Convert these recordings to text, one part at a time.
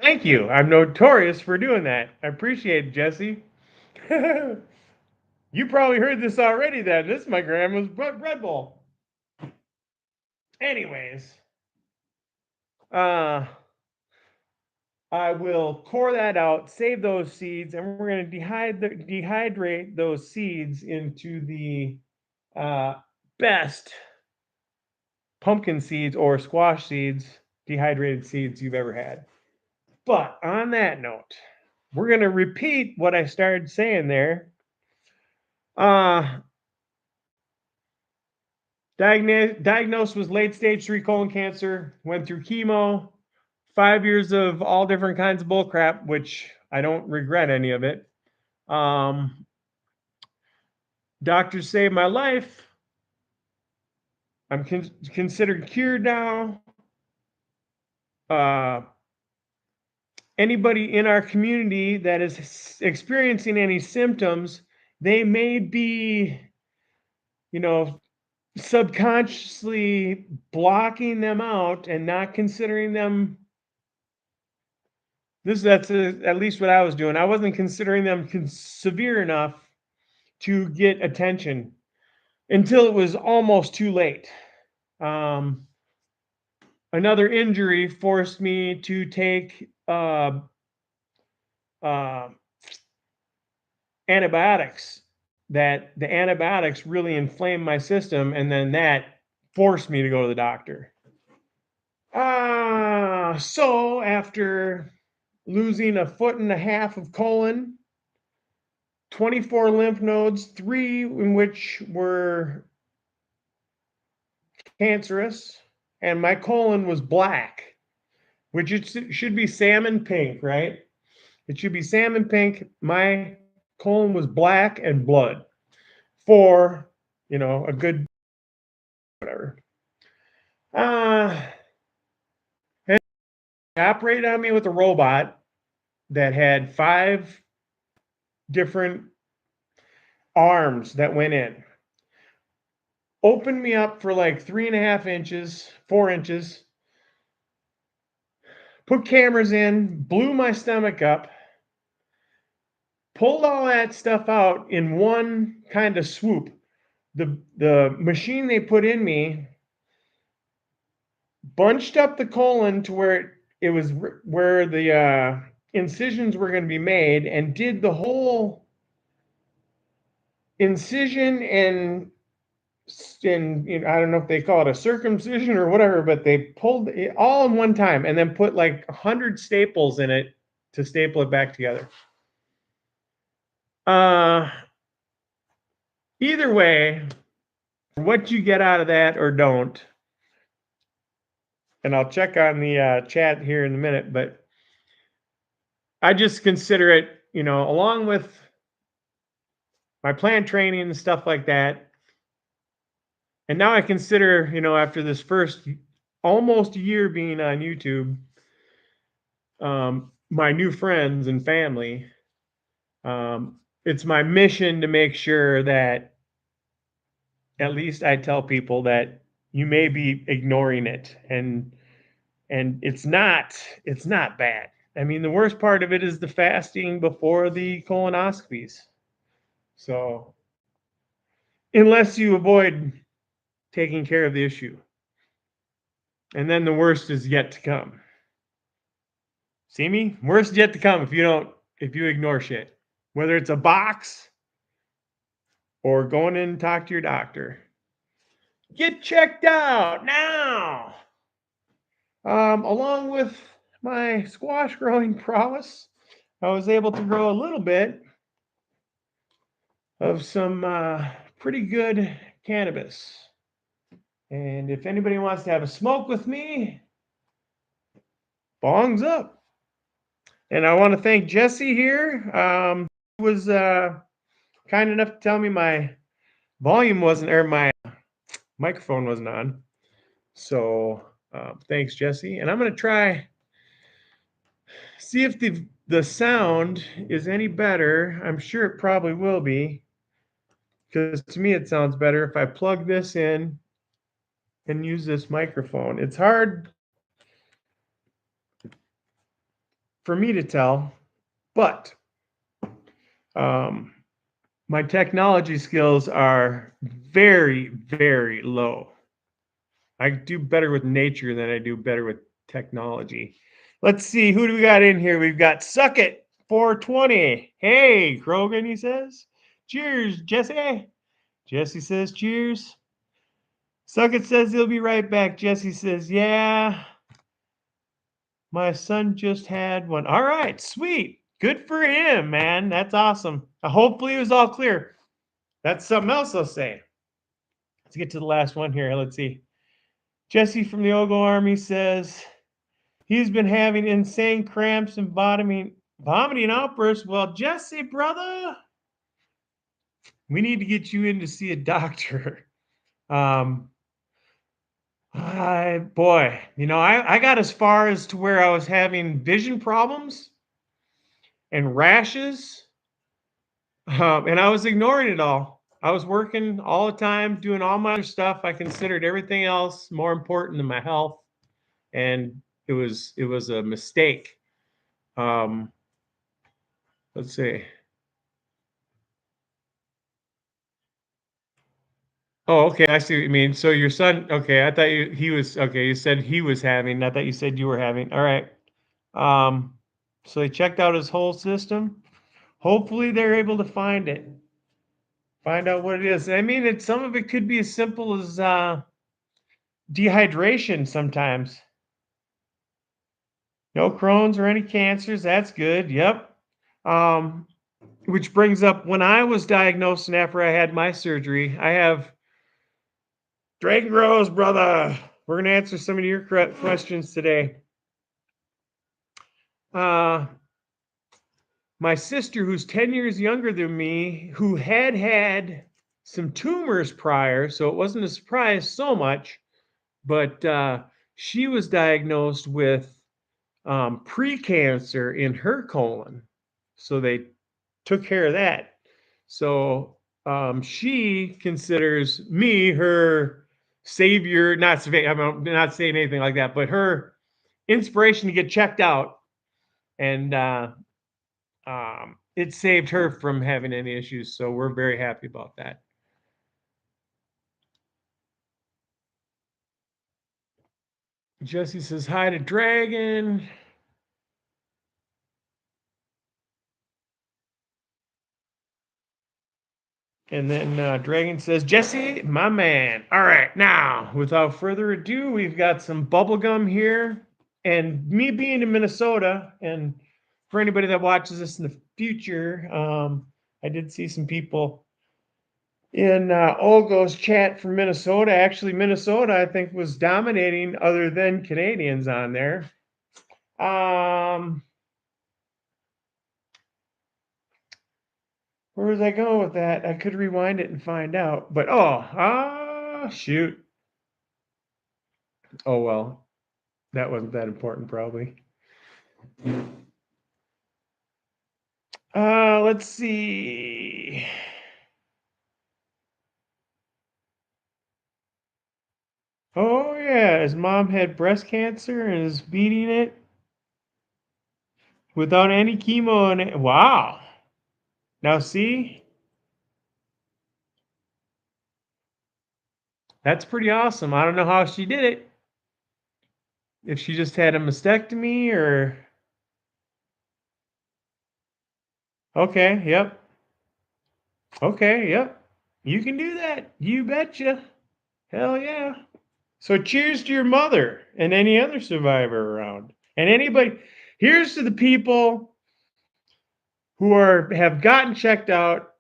Thank you. I'm notorious for doing that. I appreciate it, Jesse. You probably heard this already then. This is my grandma's Red Bull. Anyways, uh, I will core that out, save those seeds, and we're going to dehydrate those seeds into the uh, best pumpkin seeds or squash seeds, dehydrated seeds you've ever had. But on that note, we're going to repeat what I started saying there. Uh, diagnosed was late stage 3 colon cancer, went through chemo, 5 years of all different kinds of bull crap, which I don't regret any of it. Um, Doctors saved my life. I'm considered cured now. Uh, Anybody in our community that is experiencing any symptoms, they may be, you know, subconsciously blocking them out and not considering them. At least what I was doing. I wasn't considering them severe enough to get attention until it was almost too late. Um, Another injury forced me to take uh, antibiotics. That the antibiotics really inflamed my system, and then that forced me to go to the doctor. So after losing a foot and a half of colon, 24 lymph nodes, 3 in which were cancerous, and my colon was black, which it should be salmon pink, right? It should be salmon pink. My colon was black and blood for, a good whatever. Uh, and they operated on me with a robot that had 5 different arms that went in. Opened me up for like 3.5 inches, 4 inches, put cameras in, blew my stomach up, pulled all that stuff out in one kind of swoop. The machine they put in me bunched up the colon to where it was where the incisions were going to be made, and did the whole incision and I don't know if they call it a circumcision or whatever, but they pulled it all in one time and then put like 100 staples in it to staple it back together. Uh, Either way, what you get out of that or don't, and I'll check on the chat here in a minute, but I just consider it, along with my plant training and stuff like that. And now I consider, after this first almost year being on YouTube, my new friends and family, it's my mission to make sure that at least I tell people that you may be ignoring it, and it's not bad. I mean, the worst part of it is the fasting before the colonoscopies. So, unless you avoid taking care of the issue, and then the worst is yet to come. See me? Worst yet to come if you ignore shit. Whether it's a box or going in and talk to your doctor. Get checked out now. Along with my squash growing prowess, I was able to grow a little bit of some pretty good cannabis. And if anybody wants to have a smoke with me, bongs up. And I want to thank Jesse here. He was kind enough to tell me my volume wasn't, or my microphone wasn't on. So thanks, Jesse. And I'm going to try, see if the sound is any better. I'm sure it probably will be, because to me it sounds better if I plug this in and use this microphone. It's hard. for me to tell, but my technology skills are very, very low. I do better with nature than I do better with technology. Let's see, who do we got in here? We've got Suck It 420. Hey, Krogan, he says. Cheers, Jesse. Jesse says cheers. Suck It says he'll be right back. Jesse says, yeah. My son just had one. All right, sweet. Good for him, man. That's awesome. Hopefully it was all clear. That's something else I'll say. Let's get to the last one here. Let's see. Jesse from the Ogo Army says he's been having insane cramps and vomiting outbursts. Well, Jesse, brother, we need to get you in to see a doctor. Boy, I got as far as to where I was having vision problems and rashes, and I was ignoring it all. I was working all the time, doing all my other stuff. I considered everything else more important than my health, and it was a mistake. Let's see. Oh, okay. I see what you mean. So your son, okay. I thought he was, okay. You said he was having, I thought you said you were having. All right. Um, so they checked out his whole system. Hopefully they're able to find it. Find out what it is. I mean, some of it could be as simple as dehydration sometimes. No Crohn's or any cancers. That's good. Yep. Which brings up when I was diagnosed and after I had my surgery, I have Dragon Rose, brother. We're going to answer some of your questions today. My sister, who's 10 years younger than me, who had some tumors prior, so it wasn't a surprise so much, but she was diagnosed with precancer in her colon. So they took care of that. So she considers me her savior, I'm not saying anything like that, but her inspiration to get checked out. And it saved her from having any issues. So we're very happy about that. Jesse says hi to Dragon. And then Dragon says, Jesse, my man. All right, now, without further ado, we've got some bubble gum here. And me being in Minnesota, and for anybody that watches this in the future, I did see some people in Olgo's chat from Minnesota. Actually, Minnesota, I think, was dominating other than Canadians on there. Where was I going with that? I could rewind it and find out. But, shoot. Oh, well, that wasn't that important, probably. Let's see. Oh, yeah, his mom had breast cancer and is beating it without any chemo in it. Wow. Now, see? That's pretty awesome. I don't know how she did it. If she just had a mastectomy or... Okay, yep. Okay, yep. You can do that. You betcha. Hell yeah. So cheers to your mother and any other survivor around. And anybody, here's to the people who have gotten checked out,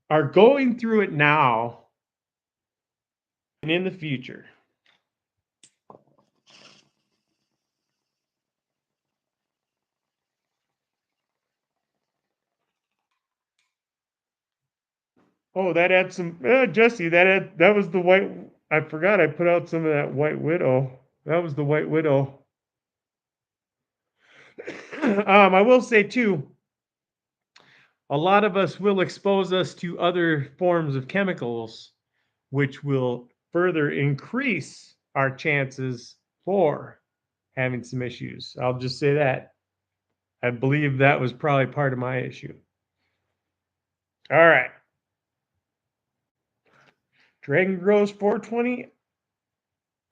are going through it now and in the future. Oh, that had some Jesse, that was the white, I forgot I put out some of that White Widow. That was the White Widow. I will say too, a lot of us will expose us to other forms of chemicals, which will further increase our chances for having some issues. I'll just say that. I believe that was probably part of my issue. All right. Dragon Grows 420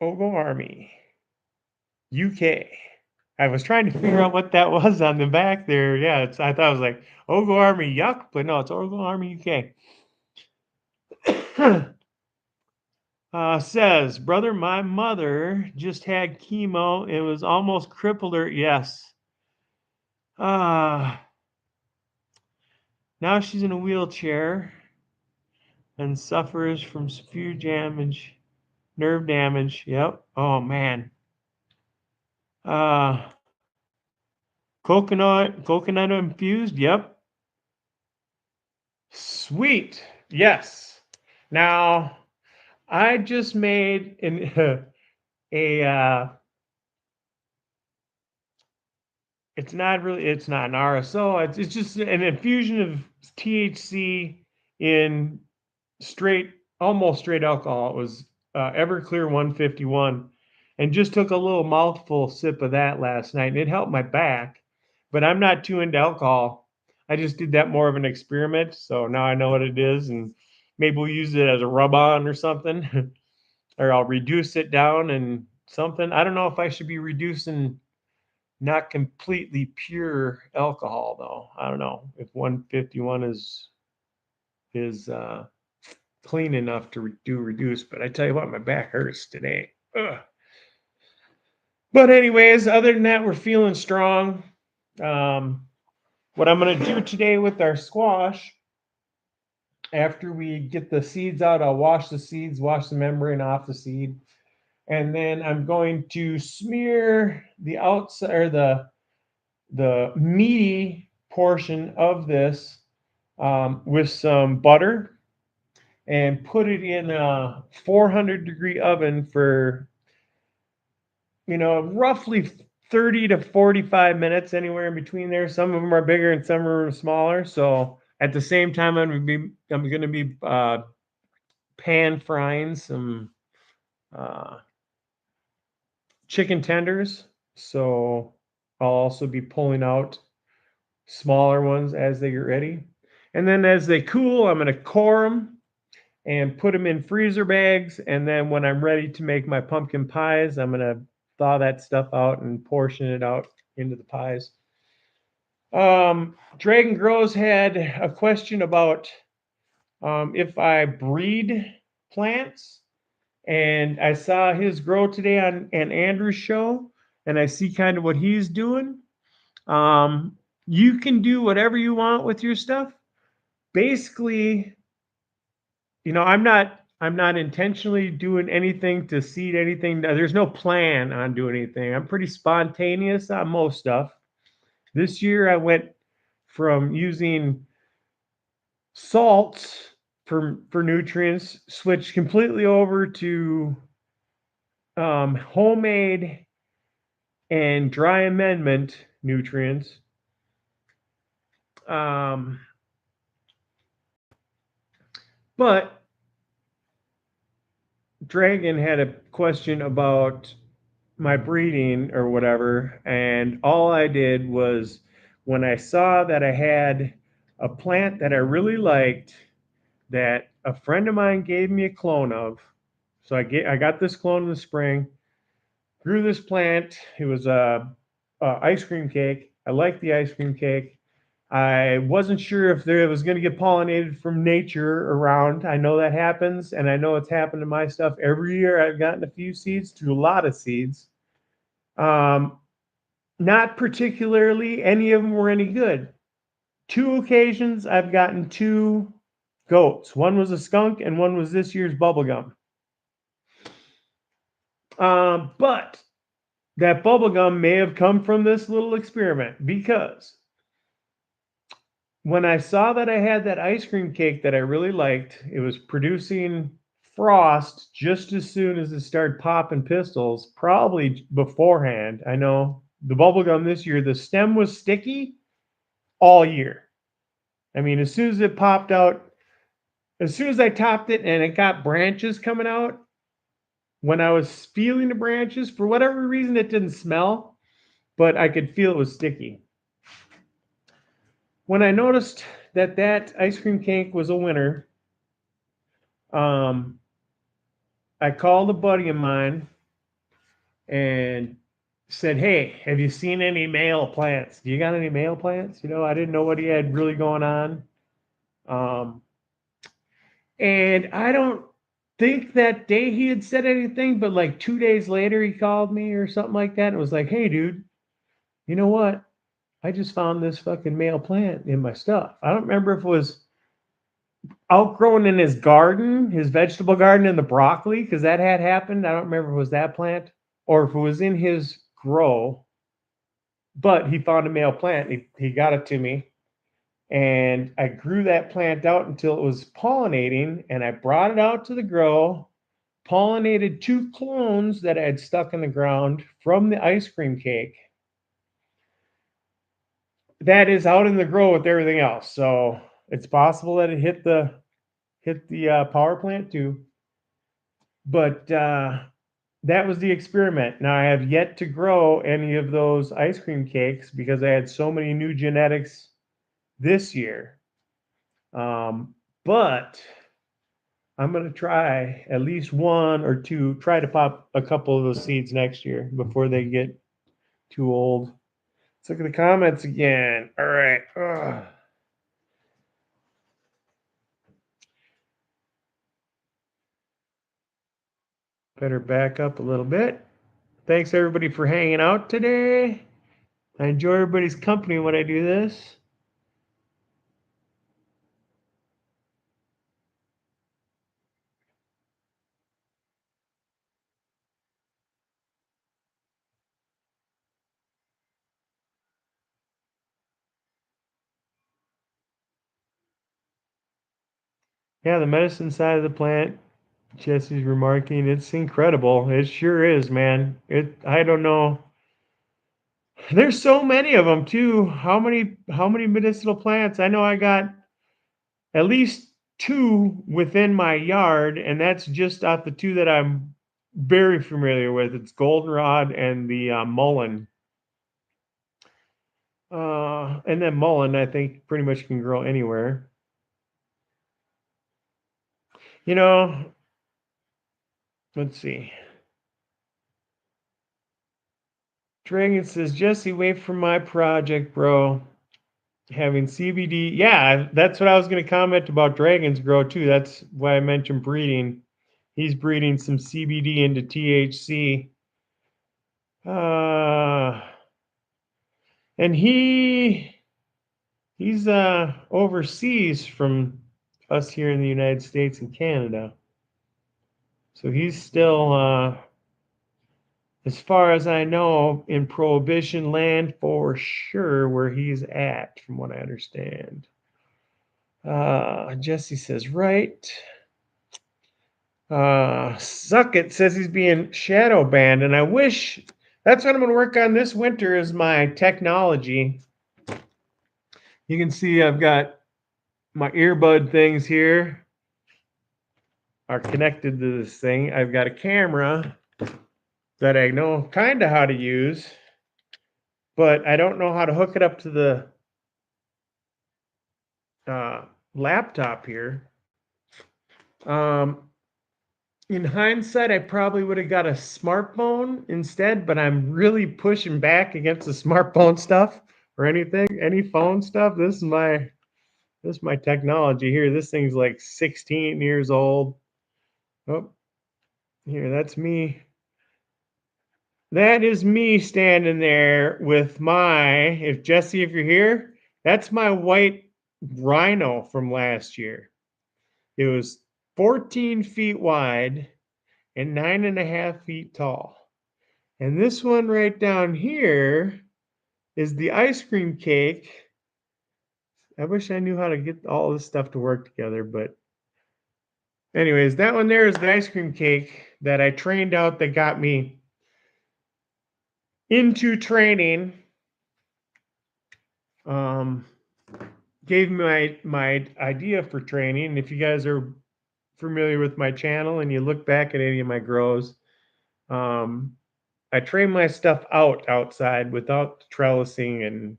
Ogo Army, UK. I was trying to figure out what that was on the back there. Yeah, I thought it was like Ogo Army Yuck, but no, it's Ogo Army UK. Says, brother, my mother just had chemo. It was almost crippled her. Yes. Now she's in a wheelchair and suffers from severe damage, nerve damage. Yep. Oh man. Uh, coconut infused. Yep. Sweet. Yes. Now I just made a it's not an RSO. It's just an infusion of THC in almost straight alcohol. It was Everclear 151, and just took a little mouthful sip of that last night, and it helped my back. But I'm not too into alcohol. I just did that more of an experiment, so now I know what it is, and maybe we'll use it as a rub-on or something, or I'll reduce it down and something. I don't know if I should be reducing not completely pure alcohol though. I don't know if 151 is clean enough to reduce, but I tell you what, my back hurts today. Ugh. But anyways, other than that, we're feeling strong. What I'm going to do today with our squash, after we get the seeds out, I'll wash the seeds, wash the membrane off the seed, and then I'm going to smear the outside or the meaty portion of this with some butter and put it in a 400-degree oven for, roughly 30 to 45 minutes, anywhere in between there. Some of them are bigger and some are smaller. So at the same time, I'm going to be pan frying some chicken tenders. So I'll also be pulling out smaller ones as they get ready. And then as they cool, I'm going to core them and put them in freezer bags. And then when I'm ready to make my pumpkin pies, I'm going to thaw that stuff out and portion it out into the pies. Dragon Grows had a question about if I breed plants. And I saw his grow today on Andrew's show, and I see kind of what he's doing. You can do whatever you want with your stuff. Basically, I'm not intentionally doing anything to seed anything. There's no plan on doing anything. I'm pretty spontaneous on most stuff. This year I went from using salts for nutrients, switched completely over to homemade and dry amendment nutrients. But Dragon had a question about my breeding or whatever, and all I did was, when I saw that I had a plant that I really liked that a friend of mine gave me a clone of. So I got this clone in the spring, grew this plant. It was a ice cream cake. I liked the ice cream cake. I wasn't sure if it was going to get pollinated from nature around. I know that happens, and I know it's happened to my stuff every year. I've gotten a few seeds, to a lot of seeds. Not particularly any of them were any good. 2 occasions I've gotten 2 goats. One was a skunk and one was this year's bubblegum. But that bubblegum may have come from this little experiment, because when I saw that I had that ice cream cake that I really liked, it was producing frost just as soon as it started popping pistils, probably beforehand. I know the bubblegum this year, the stem was sticky all year. I mean, as soon as it popped out, as soon as I topped it and it got branches coming out, when I was feeling the branches, for whatever reason, it didn't smell, but I could feel it was sticky. when I noticed that ice cream cake was a winner, um, I called a buddy of mine and said, "Hey, have you seen any male plants? Do you got any male plants?" I didn't know what he had really going on. Um, and I don't think that day he had said anything, but like 2 days later, he called me or something like that and was like, "Hey, dude, you know what? I just found this fucking male plant in my stuff." I don't remember if it was outgrown in his garden, his vegetable garden in the broccoli, because that had happened. I don't remember if it was that plant or if it was in his grow, but he found a male plant. He got it to me, and I grew that plant out until it was pollinating, and I brought it out to the grow, pollinated 2 clones that I had stuck in the ground from the ice cream cake. That is out in the grow with everything else. So it's possible that it hit the power plant too. But that was the experiment. Now I have yet to grow any of those ice cream cakes because I had so many new genetics this year. But I'm going to try at least 1 or 2, try to pop a couple of those seeds next year before they get too old. Let's look at the comments again. All right. Ugh. Better back up a little bit. Thanks everybody for hanging out today. I enjoy everybody's company when I do this. Yeah, the medicine side of the plant, Jesse's remarking, it's incredible. It sure is, man. I don't know. There's so many of them too. How many medicinal plants? I know I got at least 2 within my yard, and that's just off the 2 that I'm very familiar with. It's goldenrod and the mullein. And then mullein, I think, pretty much can grow anywhere. You know, let's see. Dragon says, Jesse, wait for my project, bro. Having CBD. Yeah, that's what I was going to comment about Dragon's Grow, too. That's why I mentioned breeding. He's breeding some CBD into THC. And he's overseas from us here in the United States and Canada. So he's still as far as I know, in Prohibition land for sure where he's at, from what I understand. Jesse says, right. Suckit says he's being shadow banned, and I wish that's what I'm going to work on this winter is my technology. You can see I've got my earbud things here are connected to this thing. I've got a camera that I know kind of how to use, but I don't know how to hook it up to the laptop here. In hindsight, I probably would have got a smartphone instead, but I'm really pushing back against the smartphone stuff or any phone stuff. This is my technology here. This thing's like 16 years old. Oh, here, that's me. That is me standing there with if Jesse, if you're here, that's my white Rhino from last year. It was 14 feet wide and 9.5 feet tall. And this one right down here is the ice cream cake. I wish I knew how to get all this stuff to work together, but anyways, that one there is the ice cream cake that I trained out that got me into training. Gave me my idea for training. If you guys are familiar with my channel and you look back at any of my grows, I train my stuff outside without trellising and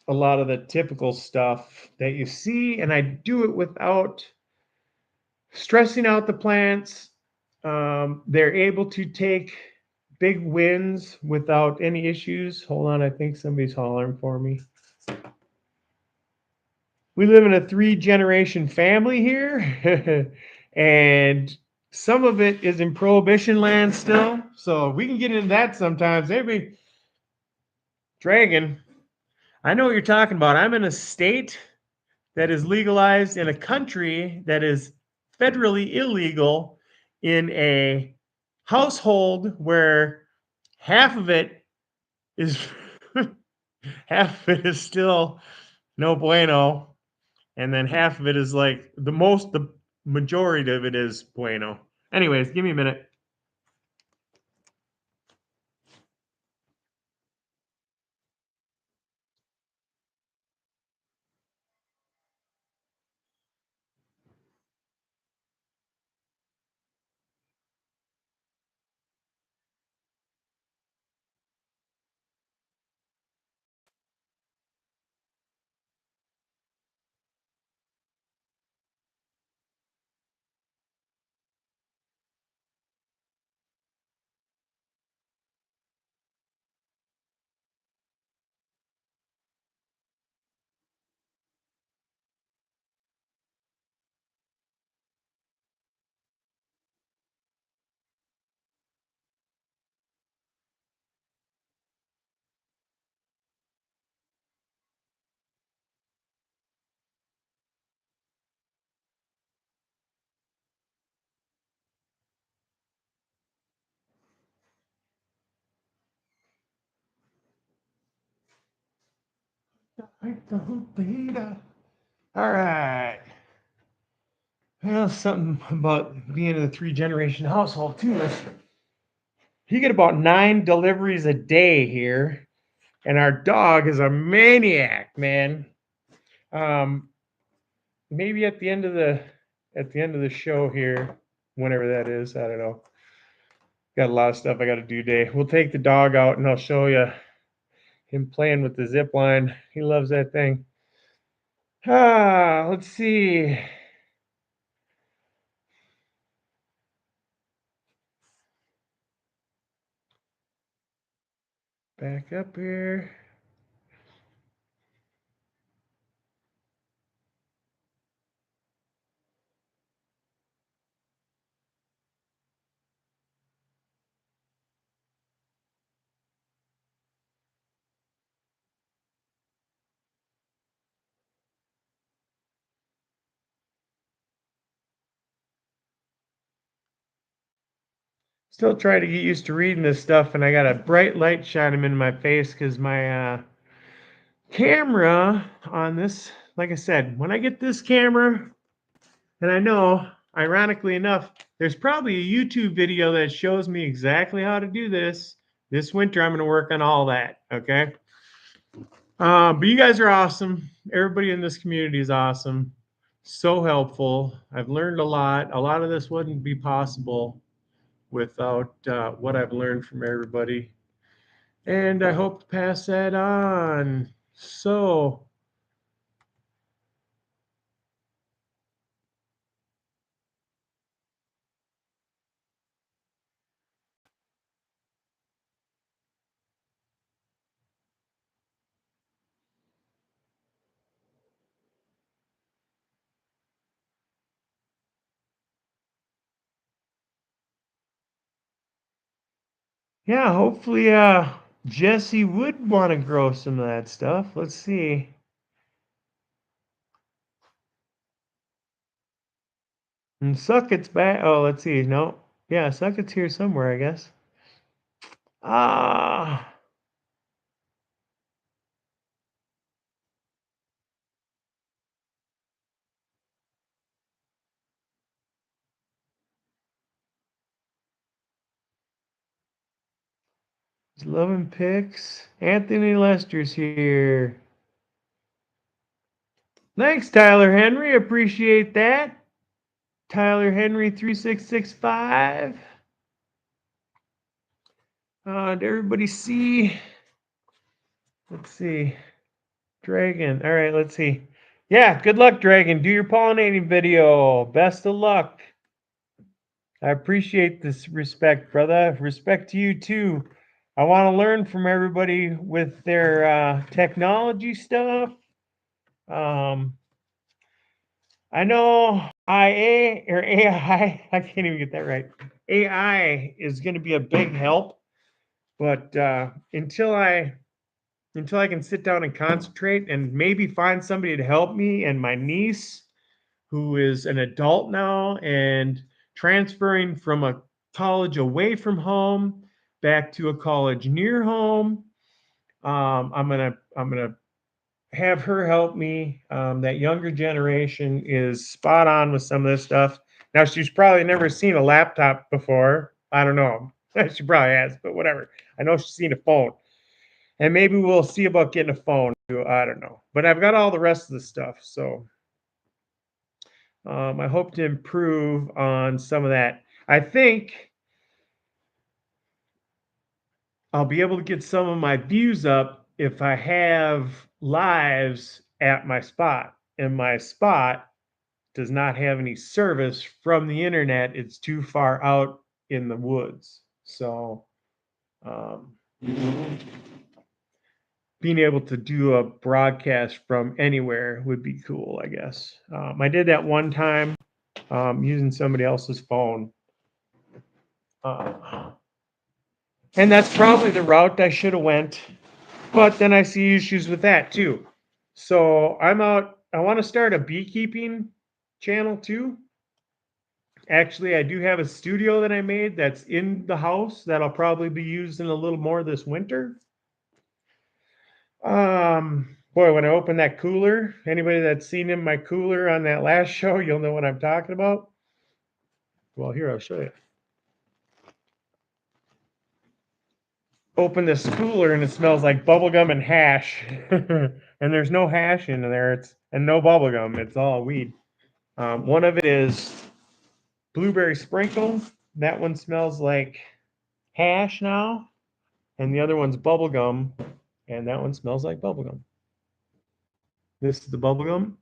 a lot of the typical stuff that you see, and I do it without stressing out the plants. They're able to take big wins without any issues. Hold on, I think somebody's hollering for me. We live in a 3-generation family here, and some of it is in prohibition land still. So we can get into that sometimes. Maybe Dragon, I know what you're talking about. I'm in a state that is legalized in a country that is federally illegal, in a household where half of it is half of it is still no bueno, and then half of it is like the majority of it is bueno. Anyways, give me a minute. All right. Well, something about being in a 3-generation household too is you get about 9 deliveries a day here, and our dog is a maniac, man. Um, maybe at the end of the show here, whenever that is, I don't know. Got a lot of stuff I got to do today. We'll take the dog out, and I'll show you him playing with the zip line. He loves that thing. Let's see. Back up here. Still trying to get used to reading this stuff, and I got a bright light shining in my face because my camera on this, like I said, when I get this camera, and I know, ironically enough, there's probably a YouTube video that shows me exactly how to do this. This winter, I'm going to work on all that, okay? But you guys are awesome. Everybody in this community is awesome. So helpful. I've learned a lot. A lot of this wouldn't be possible without what I've learned from everybody. And I hope to pass that on. So, yeah, hopefully Jesse would want to grow some of that stuff. Let's see. And Sucket's back. Oh, let's see. No. Yeah, Sucket's here somewhere, I guess. Ah. 11 picks. Anthony Lester's here. Thanks, Tyler Henry. Appreciate that. Tyler Henry 3665. Did everybody see? Let's see. Dragon. All right, let's see. Yeah, good luck, Dragon. Do your pollinating video. Best of luck. I appreciate this respect, brother. Respect to you too. I want to learn from everybody with their technology stuff. I know IA or AI, I can't even get that right. AI is going to be a big help, but until I can sit down and concentrate and maybe find somebody to help me, and my niece, who is an adult now and transferring from a college away from home back to a college near home. I'm gonna have her help me. That younger generation is spot on with some of this stuff. Now she's probably never seen a laptop before. I don't know. She probably has, but whatever. I know she's seen a phone, and maybe we'll see about getting a phone too. I don't know, but I've got all the rest of the stuff, so I hope to improve on some of that. I think I'll be able to get some of my views up if I have lives at my spot. And my spot does not have any service from the internet. It's too far out in the woods. So, um, being able to do a broadcast from anywhere would be cool, I guess. I did that one time using somebody else's phone. And that's probably the route I should have went. But then I see issues with that too. So I'm out. I want to start a beekeeping channel too. Actually, I do have a studio that I made that's in the house that'll probably be used in a little more this winter. Boy, when I open that cooler, anybody that's seen in my cooler on that last show, you'll know what I'm talking about. Well, here, I'll show you. Open this cooler and it smells like bubblegum and hash. And there's no hash in there. And no bubblegum. It's all weed. One of it is blueberry sprinkle. That one smells like hash now. And the other one's bubblegum. And that one smells like bubblegum. This is the bubblegum.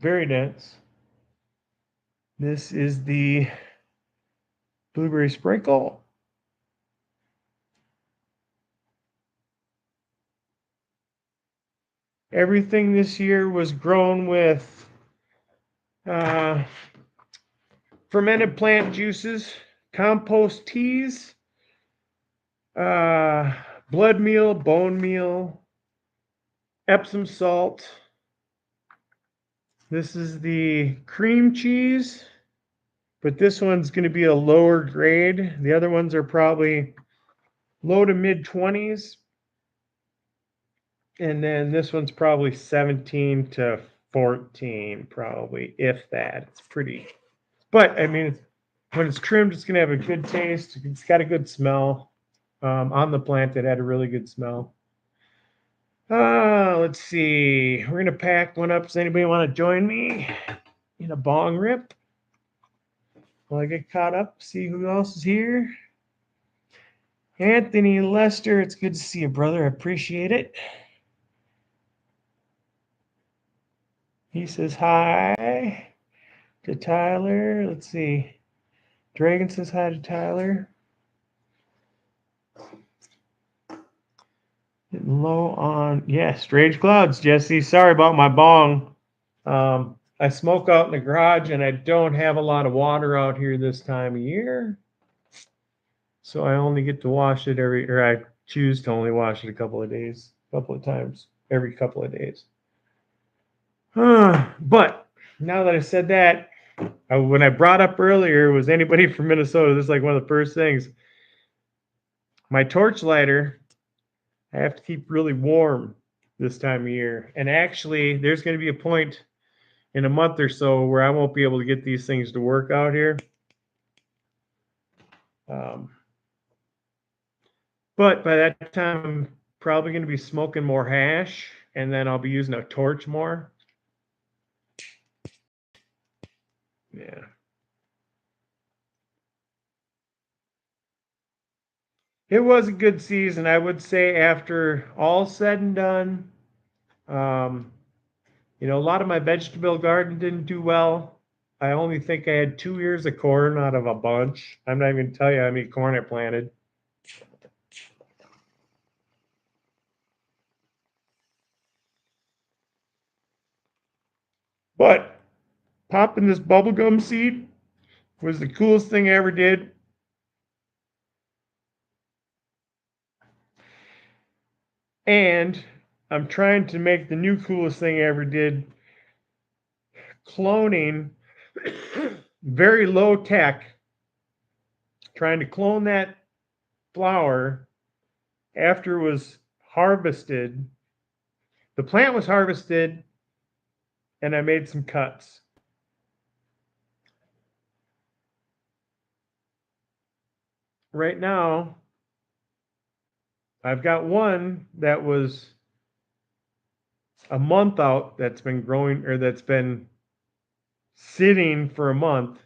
Very dense. This is the blueberry sprinkle. Everything this year was grown with fermented plant juices, compost teas, blood meal, bone meal, Epsom salt. This is the cream cheese, but this one's going to be a lower grade. The other ones are probably low to mid 20s. And then this one's probably 17 to 14, probably, if that. It's pretty. But I mean, when it's trimmed, it's going to have a good taste. It's got a good smell. On the plant, it had a really good smell. Let's see. We're going to pack one up. Does anybody want to join me in a bong rip? While I get caught up, see who else is here. Anthony Lester, it's good to see you, brother. I appreciate it. He says hi to Tyler. Let's see. Dragon says hi to Tyler. Getting low on, yeah, Strange Clouds, Jesse. Sorry about my bong. I smoke out in the garage and I don't have a lot of water out here this time of year. So I only get to wash it I choose to only wash it a couple of times, every couple of days. But now that I said that, when I brought up earlier, was anybody from Minnesota? This is like one of the first things. My torch lighter, I have to keep really warm this time of year. And actually, there's going to be a point in a month or so where I won't be able to get these things to work out here. But by that time, I'm probably going to be smoking more hash, and then I'll be using a torch more. Yeah. It was a good season, I would say, after all said and done. Um, a lot of my vegetable garden didn't do well. I only think I had 2 ears of corn out of a bunch. I'm not even gonna tell you how many corn I planted. But popping this bubblegum seed was the coolest thing I ever did. And I'm trying to make the new coolest thing I ever did, cloning, very low tech, trying to clone that flower after it was harvested. The plant was harvested, and I made some cuts. Right now, I've got one that was a month out that's been growing, or that's been sitting for a month,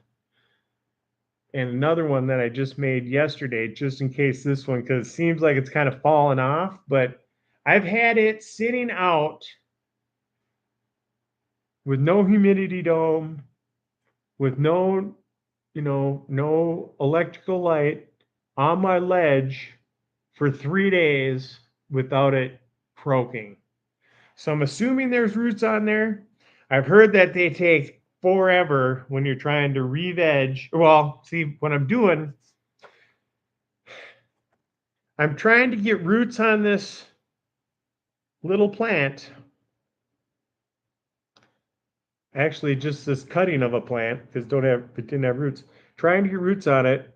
and another one that I just made yesterday, just in case this one, because it seems like it's kind of fallen off. But I've had it sitting out with no humidity dome, with no electrical light on my ledge for 3 days without it croaking. So I'm assuming there's roots on there. I've heard that they take forever when you're trying to re-veg. Well, see, what I'm trying to get roots on this little plant. Actually, just this cutting of a plant, because it didn't have roots. Trying to get roots on it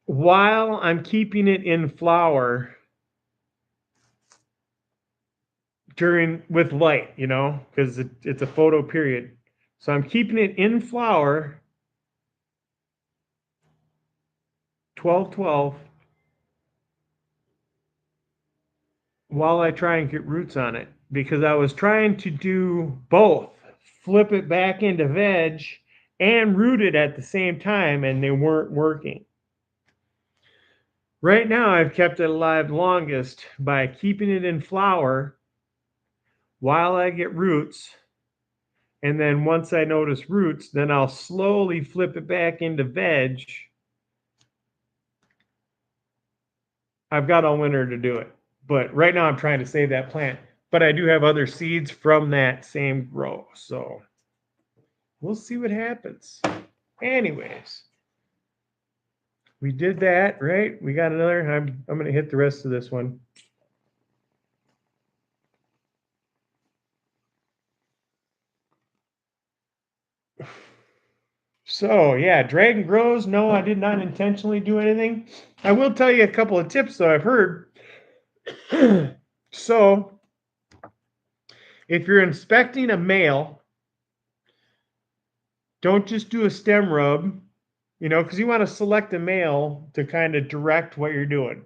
while I'm keeping it in flower with light, because it's a photo period. So I'm keeping it in flower 12-12 while I try and get roots on it, because I was trying to do both, flip it back into veg and root it at the same time, and they weren't working. Right now, I've kept it alive longest by keeping it in flower while I get roots. And then once I notice roots, then I'll slowly flip it back into veg. I've got all winter to do it. But right now I'm trying to save that plant. But I do have other seeds from that same grow. So we'll see what happens. Anyways, we did that, right? We got another. I'm going to hit the rest of this one. So yeah, Dragon grows. No, I did not intentionally do anything. I will tell you a couple of tips though I've heard. So if you're inspecting a male, don't just do a stem rub, because you want to select a male to kind of direct what you're doing.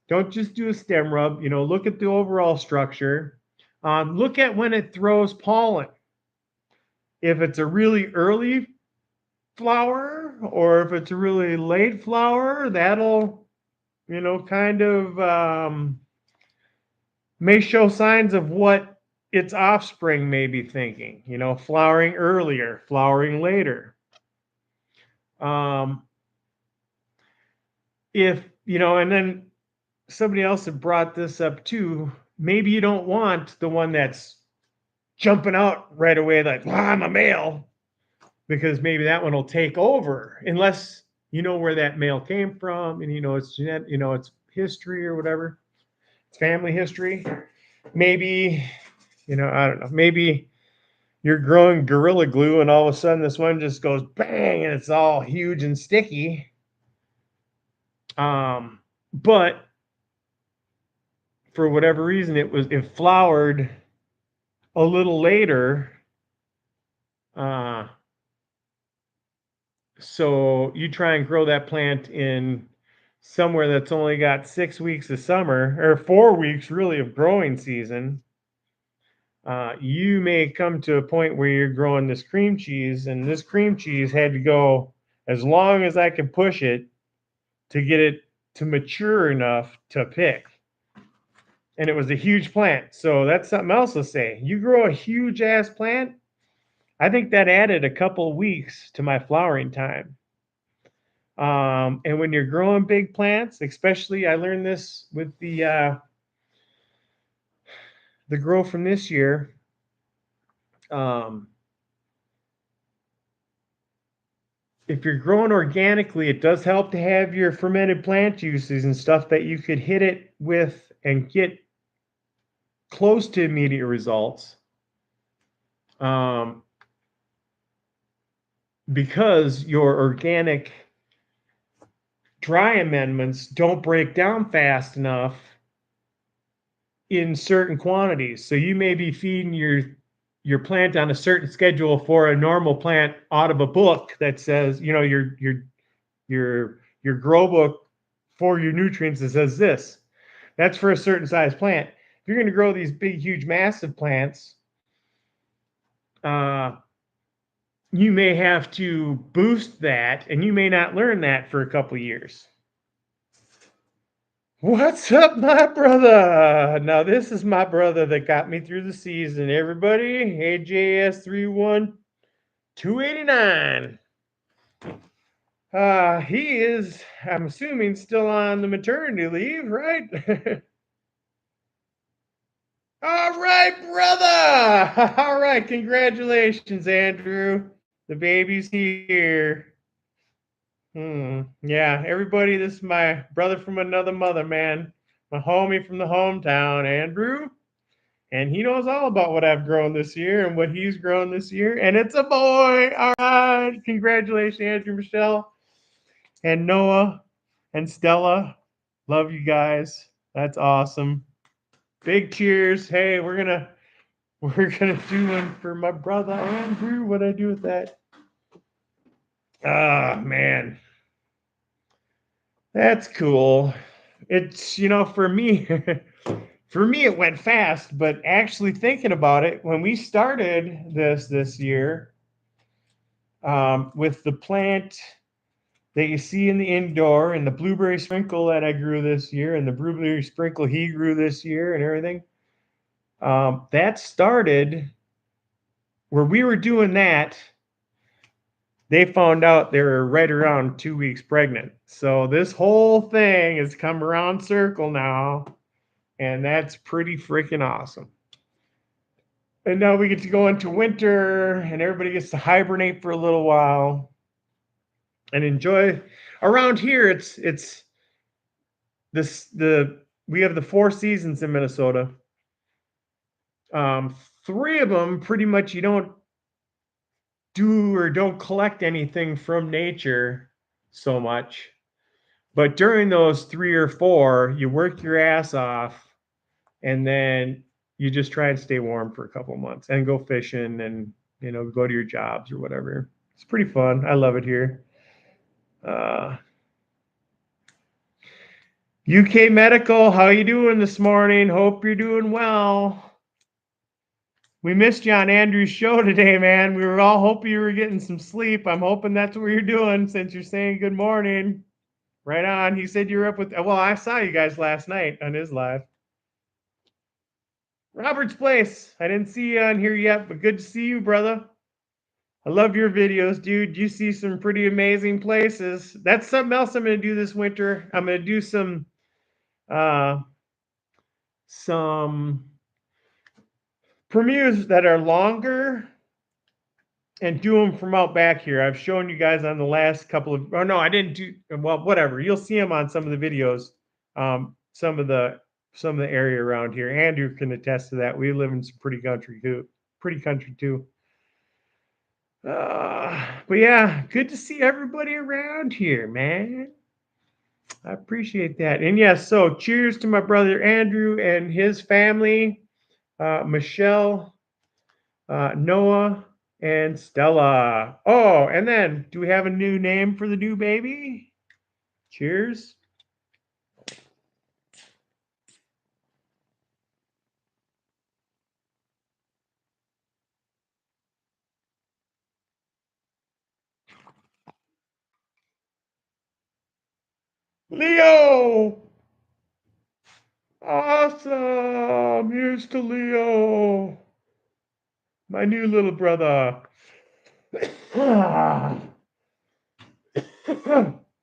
Don't just do a stem rub, look at the overall structure. Look at when it throws pollen. If it's a really early flower or if it's a really late flower, that'll, kind of may show signs of what its offspring may be thinking, flowering earlier, flowering later. If, and then somebody else had brought this up too, maybe you don't want the one that's jumping out right away like, I'm a male, because maybe that one will take over unless you know where that male came from and it's its history or whatever, its family history. Maybe, I don't know, maybe you're growing Gorilla Glue and all of a sudden this one just goes bang and it's all huge and sticky. But for whatever reason, it flowered a little later. So you try and grow that plant in somewhere that's only got 6 weeks of summer, or 4 weeks really of growing season. You may come to a point where you're growing this cream cheese, and this cream cheese had to go as long as I can push it to get it to mature enough to pick. And it was a huge plant. So that's something else to say. You grow a huge ass plant, I think that added a couple weeks to my flowering time. And when you're growing big plants, especially I learned this with the grow from this year. Um, if you're growing organically, it does help to have your fermented plant juices and stuff that you could hit it with and get close to immediate results. Um, because your organic dry amendments don't break down fast enough in certain quantities. So you may be feeding your plant on a certain schedule for a normal plant out of a book that says, you know, your grow book for your nutrients that says this. That's for a certain size plant. If you're going to grow these big, huge, massive plants, uh, you may have to boost that, and you may not learn that for a couple years. What's up, my brother? Now, this is my brother that got me through the season. Everybody, AJS31289. He is, I'm assuming, still on the maternity leave, right? All right, brother. All right, congratulations, Andrew. The baby's here. Yeah, everybody, this is my brother from another mother, man. My homie from the hometown, Andrew. And he knows all about what I've grown this year and what he's grown this year. And it's a boy. All right. Congratulations, Andrew, Michelle, and Noah, and Stella. Love you guys. That's awesome. Big cheers. Hey, we're gonna do one for my brother Andrew. What'd I do with that? Ah, man. That's cool. It's, for me, for me, it went fast, but actually thinking about it, when we started this year, with the plant that you see in the indoor and the blueberry sprinkle that I grew this year and the blueberry sprinkle he grew this year and everything, that started where we were doing that. They found out they were right around 2 weeks pregnant. So this whole thing has come around circle now, and that's pretty freaking awesome. And now we get to go into winter, and everybody gets to hibernate for a little while and enjoy. Around here, it's this the we have the 4 seasons in Minnesota. Um, 3 of them pretty much you don't do or don't collect anything from nature so much. But during those 3 or 4, you work your ass off, and then you just try and stay warm for a couple months and go fishing and go to your jobs or whatever. It's pretty fun. I love it here. UK Medical, how you doing this morning? Hope you're doing well. We missed you on Andrew's show today, man. We were all hoping you were getting some sleep. I'm hoping that's what you're doing since you're saying good morning. Right on. He said you were up with, well, I saw you guys last night on his live. Robert's Place. I didn't see you on here yet, but good to see you, brother. I love your videos, dude. You see some pretty amazing places. That's something else I'm going to do this winter. I'm going to do some premieres that are longer and do them from out back here. I've shown you guys on the last couple of, oh no, I didn't do, well, whatever. You'll see them on some of the videos. Some of the area around here. Andrew can attest to that. We live in some pretty country too. But yeah, good to see everybody around here, man. I appreciate that. And yes, so cheers to my brother Andrew and his family, Michelle, Noah, and Stella. Oh, and then do we have a new name for the new baby? Cheers. Leo! Awesome! Here's to Leo, my new little brother.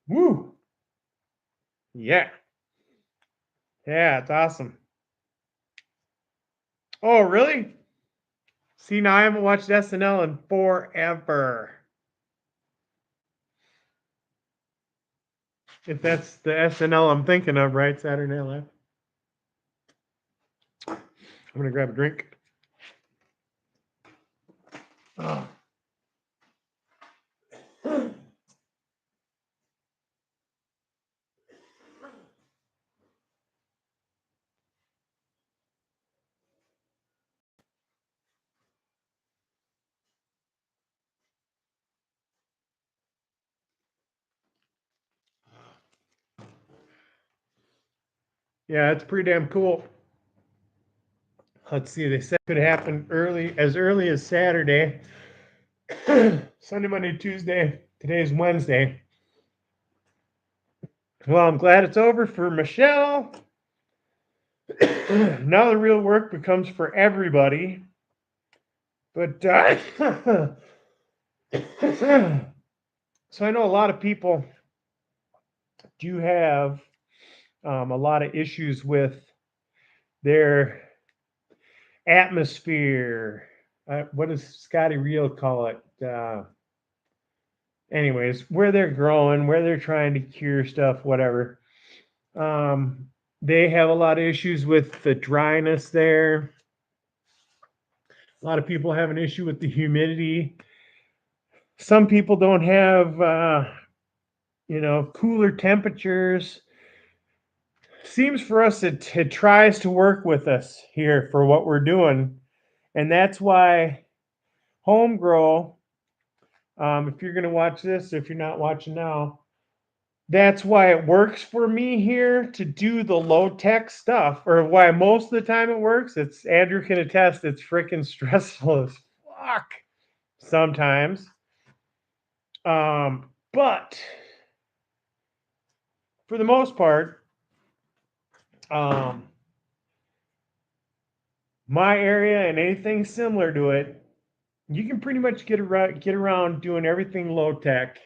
Woo! Yeah. Yeah, it's awesome. Oh, really? See, now I haven't watched SNL in forever. If that's the SNL I'm thinking of, right? Saturday Night Live. I'm gonna grab a drink. Oh. Yeah, it's pretty damn cool. Let's see, they said it could happen as early as Saturday, Sunday, Monday, Tuesday. Today's Wednesday. Well, I'm glad it's over for Michelle. Now the real work becomes for everybody. But so I know a lot of people do have a lot of issues with their atmosphere. What does Scotty Real call it? Anyways, where they're growing, where they're trying to cure stuff, whatever. Um, they have a lot of issues with the dryness there. A lot of people have an issue with the humidity. Some people don't have, cooler temperatures. Seems for us it tries to work with us here for what we're doing. And that's why home grow, if you're going to watch this, if you're not watching now, that's why it works for me here to do the low tech stuff, or why most of the time it works. It's Andrew can attest, it's freaking stressful as fuck sometimes. But for the most part, my area and anything similar to it, you can pretty much get around doing everything low tech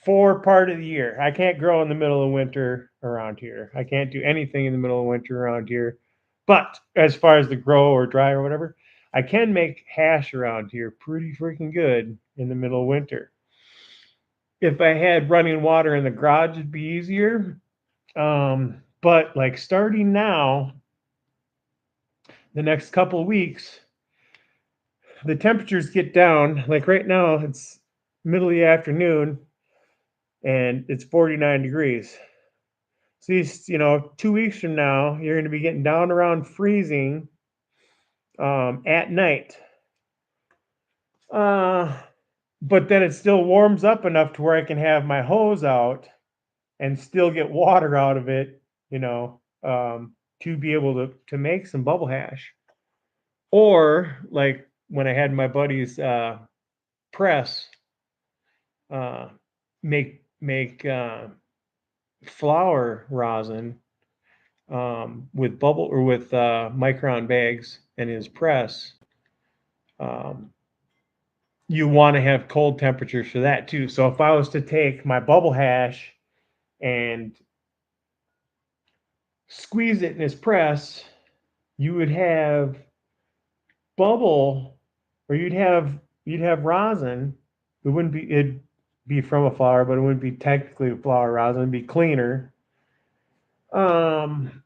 for part of the year. I can't grow in the middle of winter around here. I can't do anything in the middle of winter around here. But as far as the grow or dry or whatever, I can make hash around here pretty freaking good in the middle of winter. If I had running water in the garage, it'd be easier. But like starting now, the next couple of weeks, the temperatures get down. Like right now, it's middle of the afternoon and it's 49 degrees. So, 2 weeks from now, you're going to be getting down around freezing at night. But then it still warms up enough to where I can have my hose out and still get water out of it, to be able to make some bubble hash. Or like when I had my buddies press, make flour rosin with bubble or with micron bags and his press. You want to have cold temperatures for that too. So if I was to take my bubble hash and squeeze it in his press, you would have bubble, or you'd have rosin. It'd be from a flower, but it wouldn't be technically flower rosin. It'd be cleaner. Um,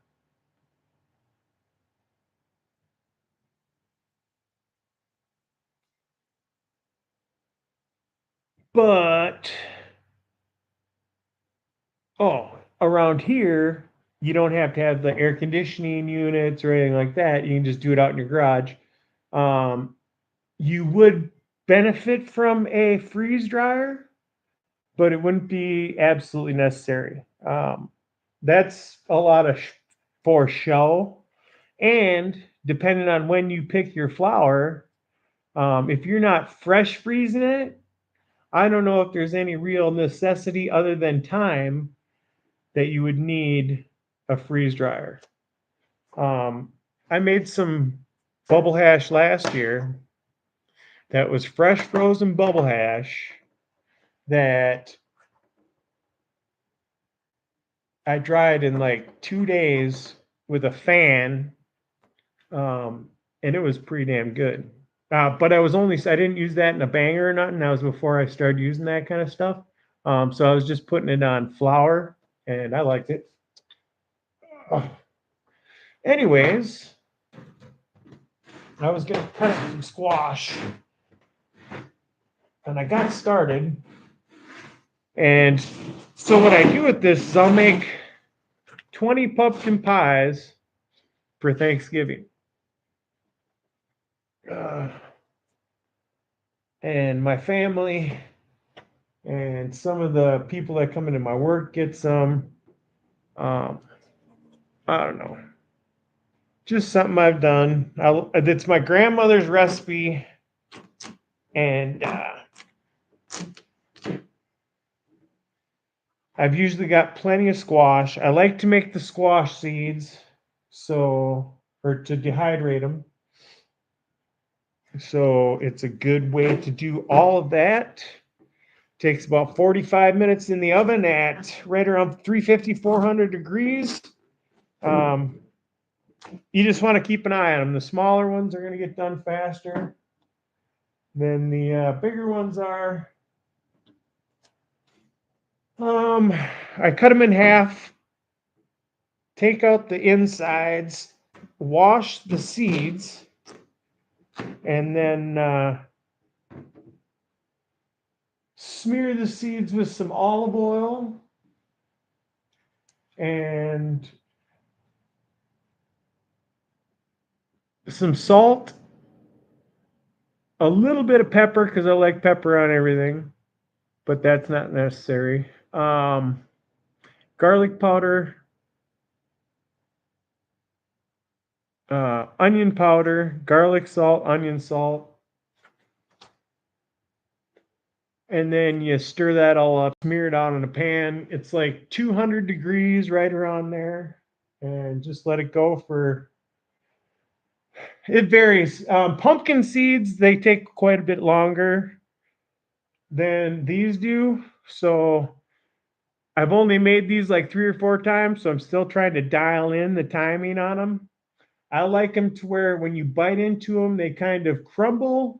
but around here, you don't have to have the air conditioning units or anything like that. You can just do it out in your garage. Um, you would benefit from a freeze dryer, but it wouldn't be absolutely necessary. That's a lot for show. And depending on when you pick your flour, if you're not fresh freezing it, I don't know if there's any real necessity other than time that you would need a freeze dryer. I made some bubble hash last year that was fresh frozen bubble hash that I dried in like 2 days with a fan, and it was pretty damn good. But I didn't use that in a banger or nothing. That was before I started using that kind of stuff. So I was just putting it on flour, and I liked it. Anyways, I was gonna cut some squash, and I got started. And so what I do with this is I'll make 20 pumpkin pies for Thanksgiving. And my family and some of the people that come into my work get some. I don't know. Just something I've done. It's my grandmother's recipe, and I've usually got plenty of squash. I like to make the squash seeds, or to dehydrate them. So it's a good way to do all of that. Takes about 45 minutes in the oven at right around 350, 400 degrees. You just want to keep an eye on them. The smaller ones are going to get done faster than the bigger ones are. I cut them in half, take out the insides, wash the seeds, and then smear the seeds with some olive oil and some salt, a little bit of pepper because I like pepper on everything, but that's not necessary. Garlic powder, onion powder, garlic salt, onion salt. And then you stir that all up, smear it out in a pan. It's like 200 degrees, right around there. And just let it go for, it varies. Pumpkin seeds, they take quite a bit longer than these do. So I've only made these like 3 or 4 times. So I'm still trying to dial in the timing on them. I like them to where when you bite into them, they kind of crumble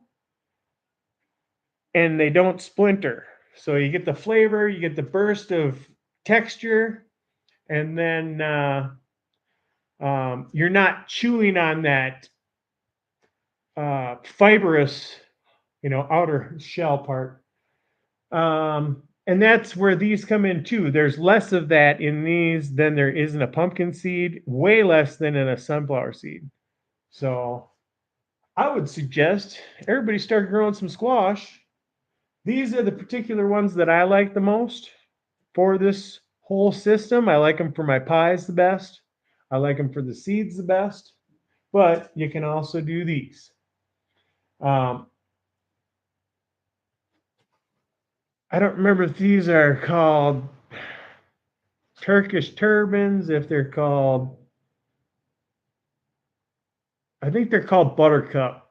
and they don't splinter. So you get the flavor, you get the burst of texture, and then you're not chewing on that fibrous, outer shell part. And that's where these come in too. There's less of that in these than there is in a pumpkin seed, way less than in a sunflower seed. So I would suggest everybody start growing some squash. These are the particular ones that I like the most for this whole system. I like them for my pies the best. I like them for the seeds the best. But you can also do these. I don't remember if these are called Turkish turbans, if they're called, I think they're called buttercup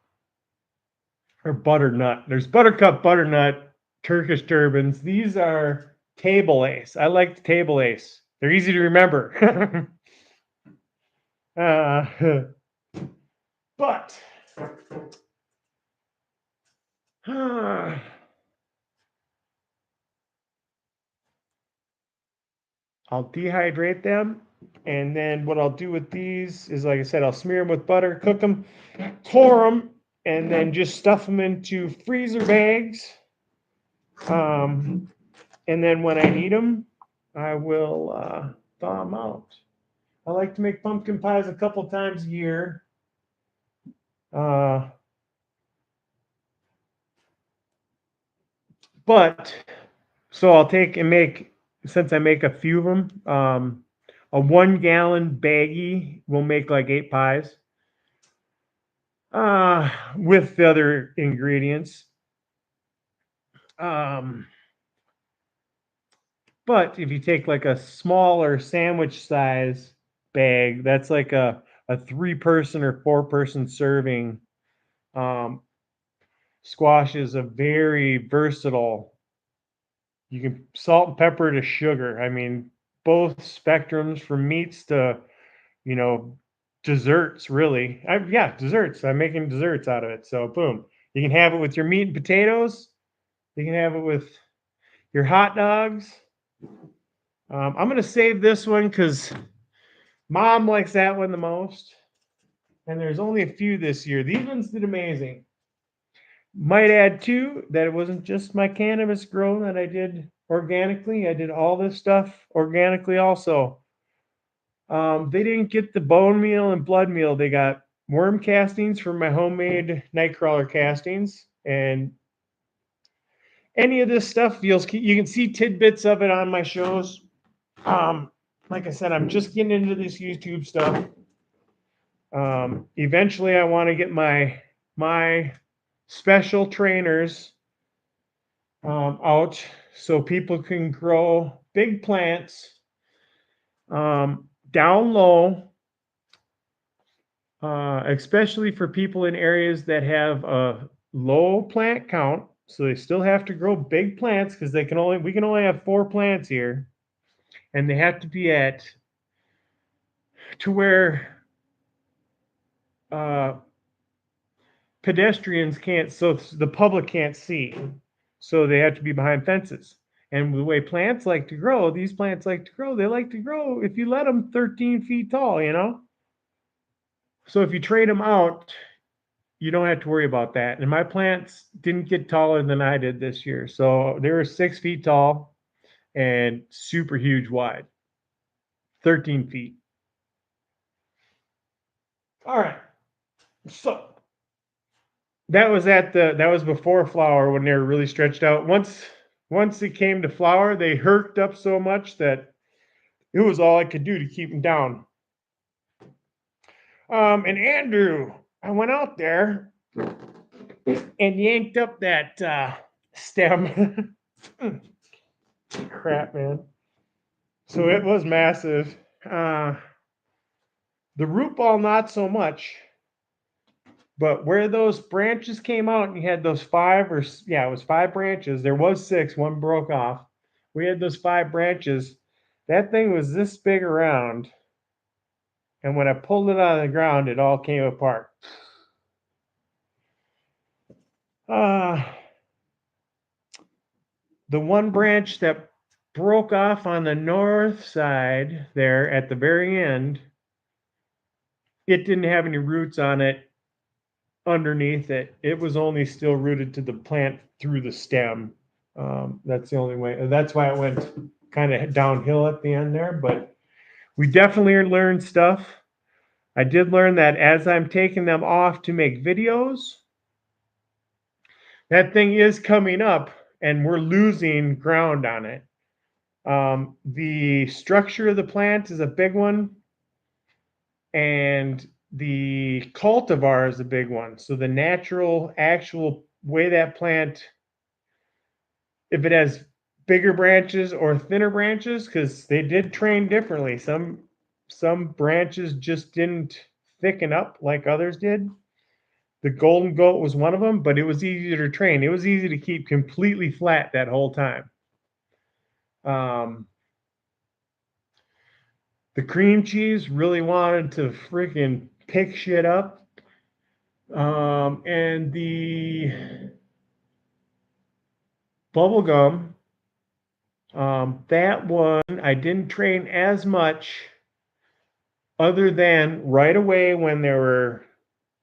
or butternut. There's buttercup, butternut, Turkish turbans. These are table ace. I like the table ace. They're easy to remember. But I'll dehydrate them, and then what I'll do with these is, like I said, I'll smear them with butter, cook them, core them, and then just stuff them into freezer bags. And then when I need them, I will thaw them out. I like to make pumpkin pies a couple times a year. But so I'll take and make, since I make a few of them, a 1 gallon baggie will make like 8 pies with the other ingredients. But if you take like a smaller sandwich size bag, that's like a 3-person or 4-person serving. Um, Squash is a very versatile. You can salt and pepper to sugar. I mean, both spectrums from meats to, you know, desserts really. Yeah, desserts. I'm making desserts out of it. So boom. You can have it with your meat and potatoes. You can have it with your hot dogs. I'm gonna save this one because mom likes that one the most. And there's only a few this year. These ones did amazing. Might add too that it wasn't just my cannabis grow that I did organically. I did all this stuff organically also. They didn't get the bone meal and blood meal. They got worm castings from my homemade nightcrawler castings. And any of this stuff feels, you can see tidbits of it on my shows. Like I said, I'm just getting into this YouTube stuff. Eventually I want to get my special trainers out so people can grow big plants down low, especially for people in areas that have a low plant count. So they still have to grow big plants because we can only have 4 plants here, and they have to be at to where uh, pedestrians can't, so the public can't see. So they have to be behind fences. And the way plants like to grow, these plants like to grow, they like to grow if you let them 13 feet tall, you know? So if you trade them out, you don't have to worry about that. And my plants didn't get taller than I did this year. So they were 6 feet tall and super huge wide, 13 feet. All right. So that was before flower when they were really stretched out. Once it came to flower, they herked up so much that it was all I could do to keep them down. And Andrew, I went out there and yanked up that stem. Crap, man. So it was massive. The root ball, not so much. But where those branches came out, and you had those it was 5 branches. There was 6, one broke off. We had those 5 branches. That thing was this big around. And when I pulled it out of the ground, it all came apart. The one branch that broke off on the north side there at the very end, it didn't have any roots on it underneath it. It was only still rooted to the plant through the stem. That's the only way. That's why it went kind of downhill at the end there. But we definitely learned stuff. I did learn that as I'm taking them off to make videos, that thing is coming up and we're losing ground on it. The structure of the plant is a big one, and the cultivar is a big one. So the natural, actual way that plant, if it has bigger branches or thinner branches, because they did train differently. Some branches just didn't thicken up like others did. The golden goat was one of them, but it was easier to train. It was easy to keep completely flat that whole time. The cream cheese really wanted to freaking pick shit up. And the bubble gum, that one I didn't train as much, other than right away when they were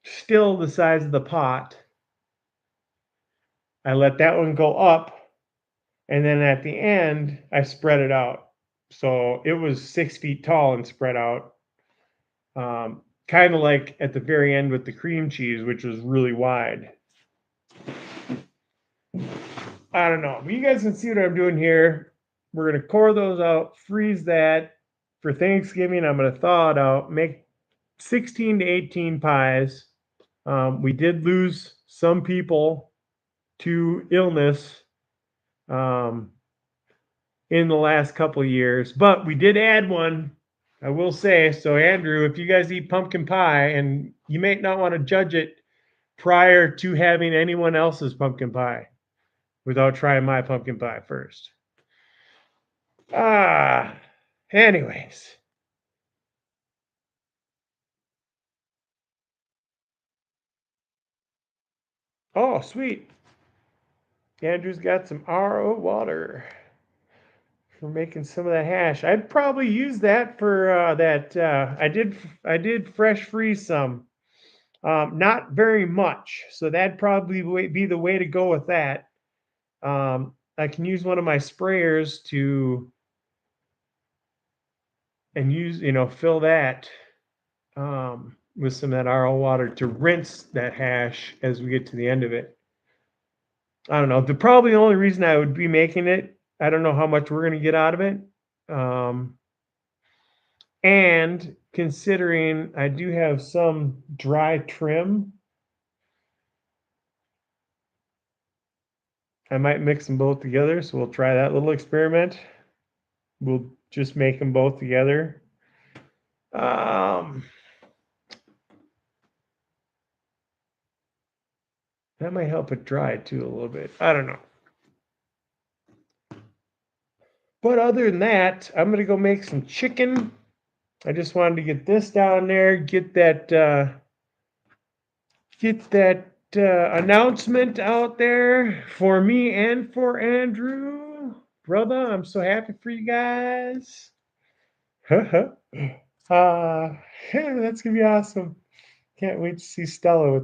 still the size of the pot. I let that one go up, and then at the end, I spread it out. So it was 6 feet tall and spread out. Kind of like at the very end with the cream cheese, which was really wide. I don't know. But you guys can see what I'm doing here. We're going to core those out, freeze that. For Thanksgiving, I'm going to thaw it out, make 16 to 18 pies. We did lose some people to illness. in the last couple of years, but we did add one. I will say, so Andrew, if you guys eat pumpkin pie, and you may not want to judge it prior to having anyone else's pumpkin pie without trying my pumpkin pie first. Anyways. Oh, sweet. Andrew's got some RO water for making some of that hash. I'd probably use that for that. I did fresh freeze some, not very much, so that'd probably be the way to go with that. I can use one of my sprayers to fill that with some of that RO water to rinse that hash as we get to the end of it. I don't know. Probably the only reason I would be making it, I don't know how much we're going to get out of it. And considering I do have some dry trim, I might mix them both together. So we'll try that little experiment. We'll just make them both together. That might help it dry too a little bit. I don't know. But other than that, I'm gonna go make some chicken. I just wanted to get this down there, get that announcement out there for me and for Andrew. Brother, I'm so happy for you guys. That's gonna be awesome. Can't wait to see Stella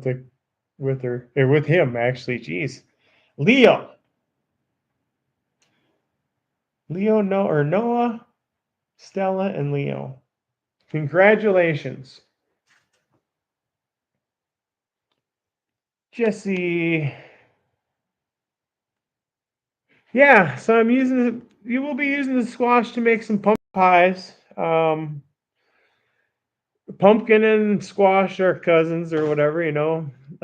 with him actually. Jeez. Leo. Noah, Stella, and Leo. Congratulations. Jesse. Yeah, so you will be using the squash to make some pumpkin pies. Pumpkin and squash are cousins or whatever, I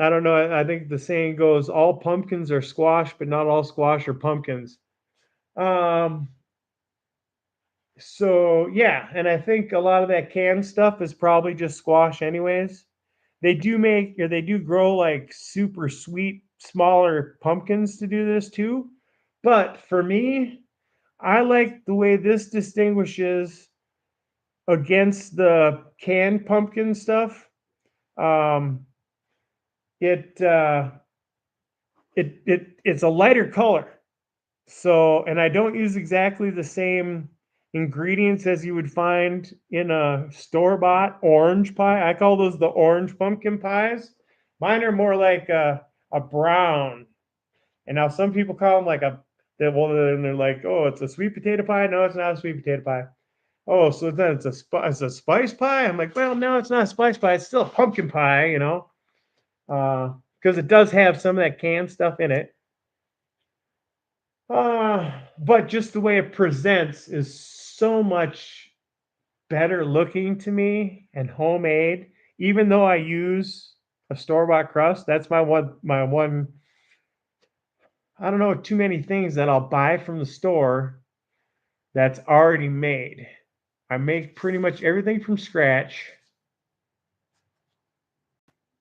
don't know. I think the saying goes, all pumpkins are squash, but not all squash are pumpkins. So yeah, and I think a lot of that canned stuff is probably just squash anyways. They do grow like super sweet, smaller pumpkins to do this too. But for me, I like the way this distinguishes against the canned pumpkin stuff. Um, it's a lighter color. So, and I don't use exactly the same ingredients as you would find in a store-bought orange pie. I call those the orange pumpkin pies. Mine are more like a brown. And now some people call them and they're like, oh, it's a sweet potato pie. No, it's not a sweet potato pie. Oh, so then it's a spice pie. I'm like, well, no, it's not a spice pie. It's still a pumpkin pie, because it does have some of that canned stuff in it. But just the way it presents is so much better looking to me and homemade. Even though I use a store-bought crust, that's my one. I don't know too many things that I'll buy from the store that's already made. I make pretty much everything from scratch.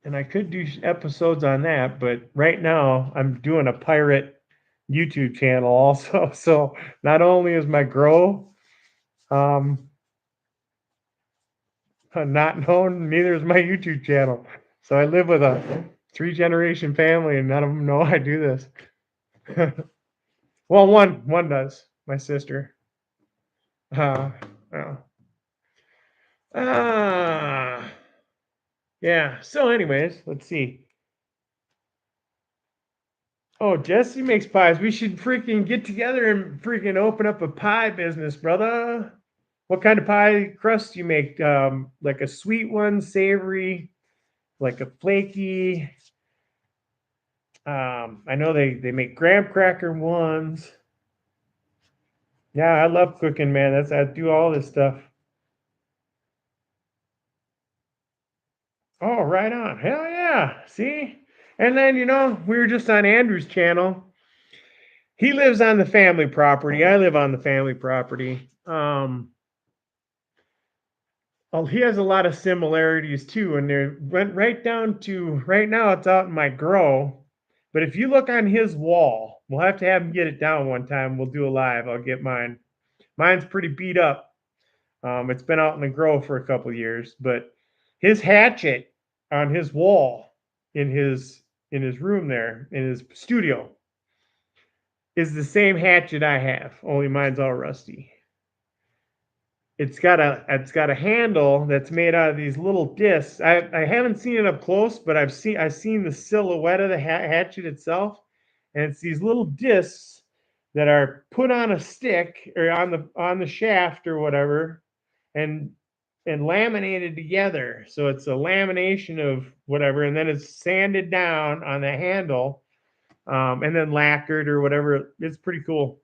And I could do episodes on that, but right now I'm doing a pirate YouTube channel also. So not only is my grow not known, neither is my YouTube channel. So I live with a 3-generation family, and none of them know I do this. Well, one does, my sister. Well. Yeah. So, anyways, let's see. Oh, Jesse makes pies. We should freaking get together and freaking open up a pie business, brother. What kind of pie crust do you make? Like a sweet one, savory, like a flaky. I know they make graham cracker ones. Yeah, I love cooking, man. I do all this stuff. Oh, right on. Hell yeah. See? And then, we were just on Andrew's channel. he lives on the family property. I live on the family property. Oh, he has a lot of similarities too, and they went right down to right now. It's out in my grow, but if you look on his wall, we'll have to have him get it down one time. We'll do a live. I'll get mine. Mine's pretty beat up. It's been out in the grow for a couple years, but his hatchet on his wall in his room there in his studio is the same hatchet I have, only mine's all rusty. It's got a handle that's made out of these little discs. I haven't seen it up close, but I've seen the silhouette of the hatchet itself, and it's these little discs that are put on a stick or on the shaft or whatever, and laminated together. So it's a lamination of whatever, and then it's sanded down on the handle, and then lacquered or whatever. It's pretty cool.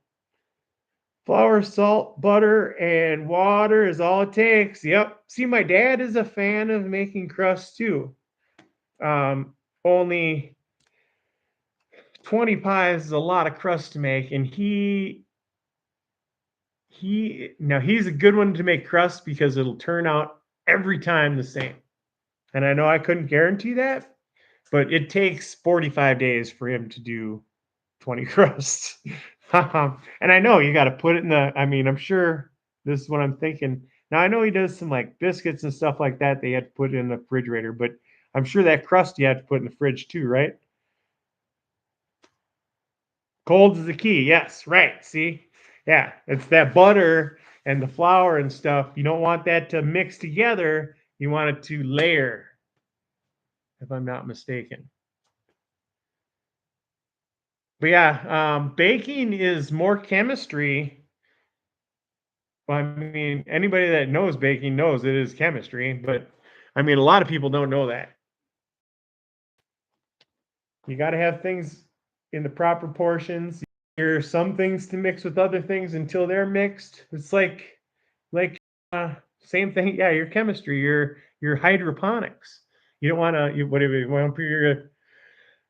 Flour, salt, butter, and water is all it takes. Yep. See, my dad is a fan of making crust too. Only 20 pies is a lot of crust to make, and he's a good one to make crust because it'll turn out every time the same. And I know I couldn't guarantee that, but it takes 45 days for him to do 20 crusts. And I know you got to put it in I'm sure this is what I'm thinking. Now, I know he does some like biscuits and stuff like that. They had to put it in the refrigerator, but I'm sure that crust you have to put in the fridge too, right? Cold is the key. Yes, right. See? Yeah, it's that butter and the flour and stuff. You don't want that to mix together. You want it to layer, if I'm not mistaken. But yeah, baking is more chemistry. Well, I mean, anybody that knows baking knows it is chemistry, but I mean, a lot of people don't know that. You got to have things in the proper portions. There's some things to mix with other things until they're mixed. It's like same thing. Yeah, your chemistry, your hydroponics. You don't want to whatever you want to put your.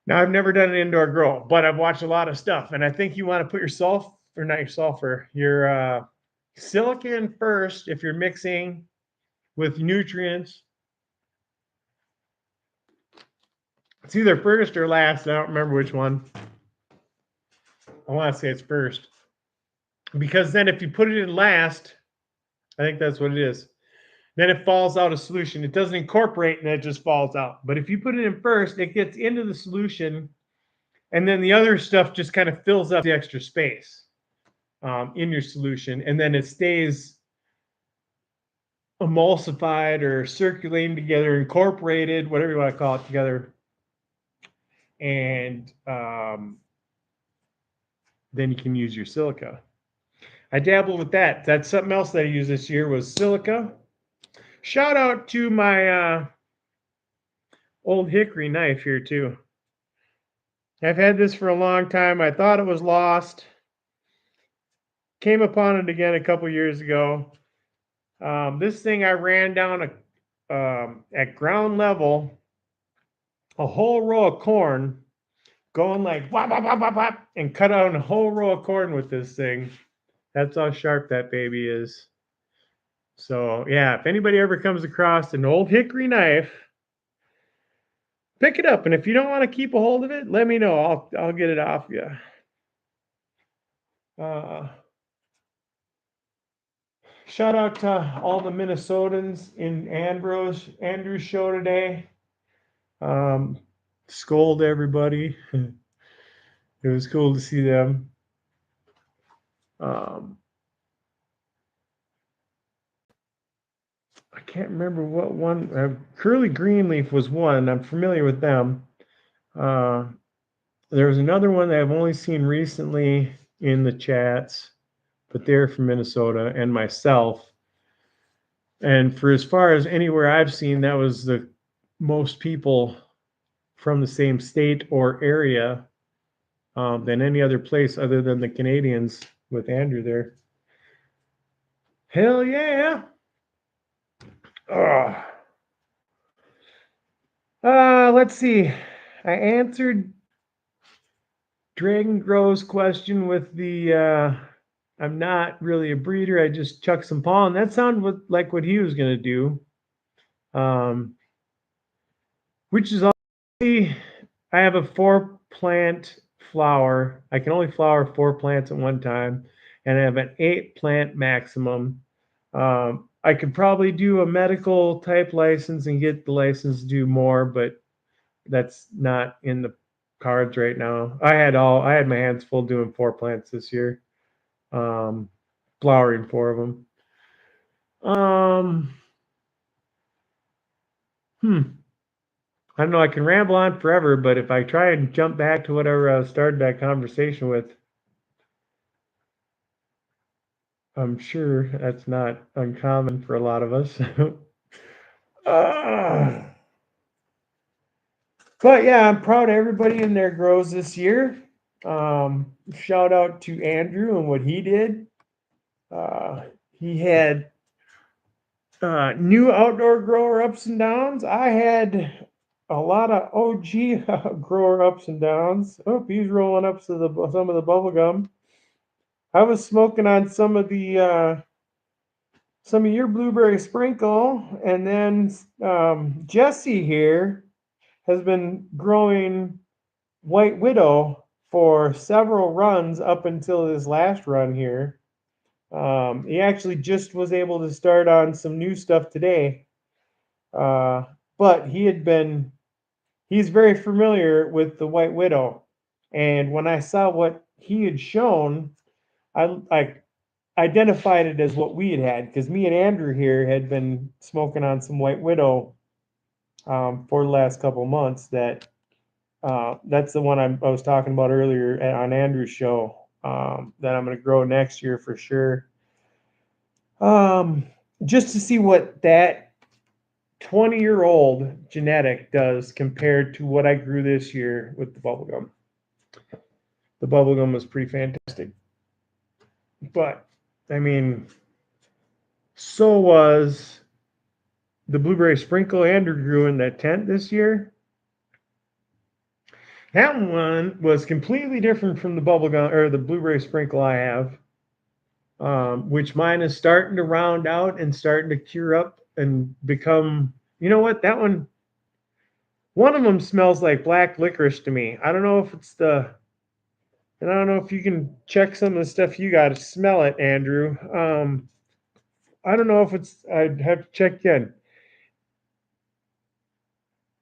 Now I've never done an indoor grow, but I've watched a lot of stuff, and I think you want to put your or not your sulfur, your silicon first if you're mixing with nutrients. It's either first or last. I don't remember which one. I want to say it's first. Because then if you put it in last, I think that's what it is. Then it falls out of solution. It doesn't incorporate and it just falls out. But if you put it in first, it gets into the solution, and then the other stuff just kind of fills up the extra space in your solution, and then it stays emulsified or circulating together, incorporated, whatever you want to call it, together. And then you can use your silica. I dabbled with that. That's something else that I used this year was silica. Shout out to my old hickory knife here too. I've had this for a long time. I thought it was lost. Came upon it again a couple years ago. This thing I ran down at ground level a whole row of corn, going like whop, whop, whop, whop, whop, and cut out a whole row of corn with this thing. That's how sharp that baby is. So yeah, if anybody ever comes across an old hickory knife, pick it up. And if you don't want to keep a hold of it, let me know. I'll get it off you. Shout out to all the Minnesotans in Andrew's show today. Scold everybody. It was cool to see them. I can't remember what one. Curly Greenleaf was one. I'm familiar with them. There was another one that I've only seen recently in the chats, but they're from Minnesota, and myself. And for as far as anywhere I've seen, that was the most people from the same state or area than any other place other than the Canadians with Andrew there. Hell yeah. Let's see. I answered Dragon Grow's question with the I'm not really a breeder, I just chuck some pollen. That sounded like what he was gonna do. Which is I have a 4-plant flower. I can only flower 4 plants at one time, and I have an 8-plant maximum. I could probably do a medical type license and get the license to do more, but that's not in the cards right now. I had my hands full doing 4 plants this year, flowering 4 of them. I don't know. I can ramble on forever, but if I try and jump back to whatever I started that conversation with, I'm sure that's not uncommon for a lot of us. But yeah, I'm proud of everybody in their grows this year. Shout out to Andrew and what he did. He had new outdoor grower ups and downs. I had a lot of OG grower ups and downs. Oh, he's rolling up to some of the bubble gum. I was smoking on some of your blueberry sprinkle, and then Jesse here has been growing White Widow for several runs up until his last run here. He actually just was able to start on some new stuff today, but he's very familiar with the White Widow, and when I saw what he had shown, I identified it as what we had because me and Andrew here had been smoking on some White Widow for the last couple of months. That's the one I was talking about earlier on Andrew's show that I'm going to grow next year for sure. Just to see what that 20-year-old genetic does compared to what I grew this year with the bubblegum. The bubblegum was pretty fantastic. But, I mean, so was the blueberry sprinkle Andrew grew in that tent this year. That one was completely different from the bubblegum or the blueberry sprinkle I have, which mine is starting to round out and starting to cure up and become. You know what? That one of them smells like black licorice to me. I don't know if it's and I don't know if you can check some of the stuff you got to smell it, Andrew. I don't know if I'd have to check again.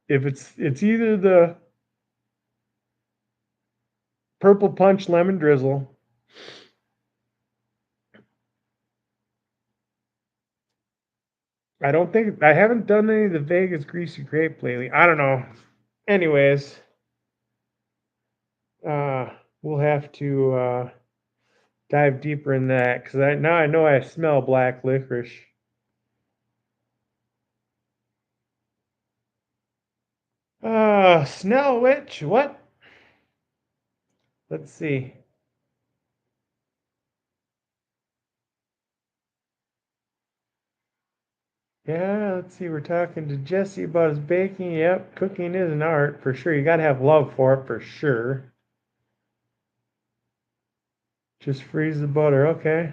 If it's either the Purple Punch Lemon Drizzle. I haven't done any of the Vegas Greasy Grape lately. I don't know. Anyways, we'll have to dive deeper in that because now I know I smell black licorice. Snell Witch, what? Let's see. Yeah, let's see. We're talking to Jesse about his baking. Yep, cooking is an art for sure. You got to have love for it for sure. Just freeze the butter. Okay.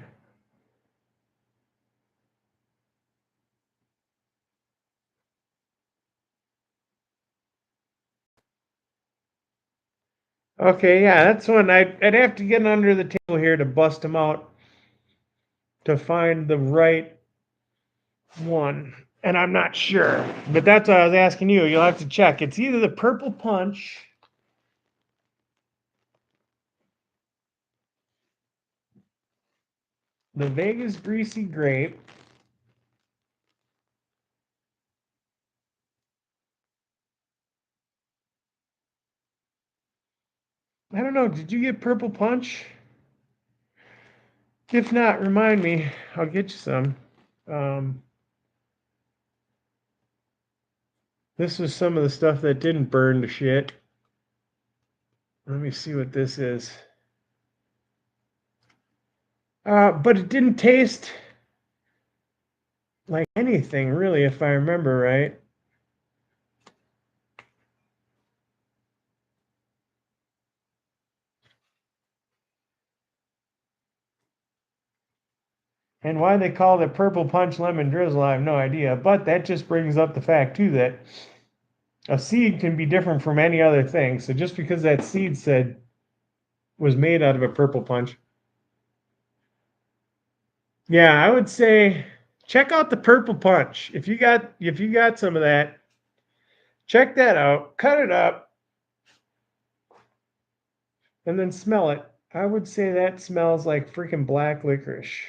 Okay, yeah, that's one I'd have to get under the table here to bust them out to find the right one. And I'm not sure. But that's what I was asking you. You'll have to check. It's either the Purple Punch. The Vegas Greasy Grape. I don't know. Did you get Purple Punch? If not, remind me. I'll get you some. This was some of the stuff that didn't burn to shit. Let me see what this is. But it didn't taste like anything, really, if I remember right. And why they call it purple punch lemon drizzle, I have no idea. But that just brings up the fact, too, that a seed can be different from any other thing. So just because that seed said was made out of a purple punch. Yeah, I would say check out the purple punch. If you got some of that, check that out, cut it up, and then smell it. I would say that smells like freaking black licorice.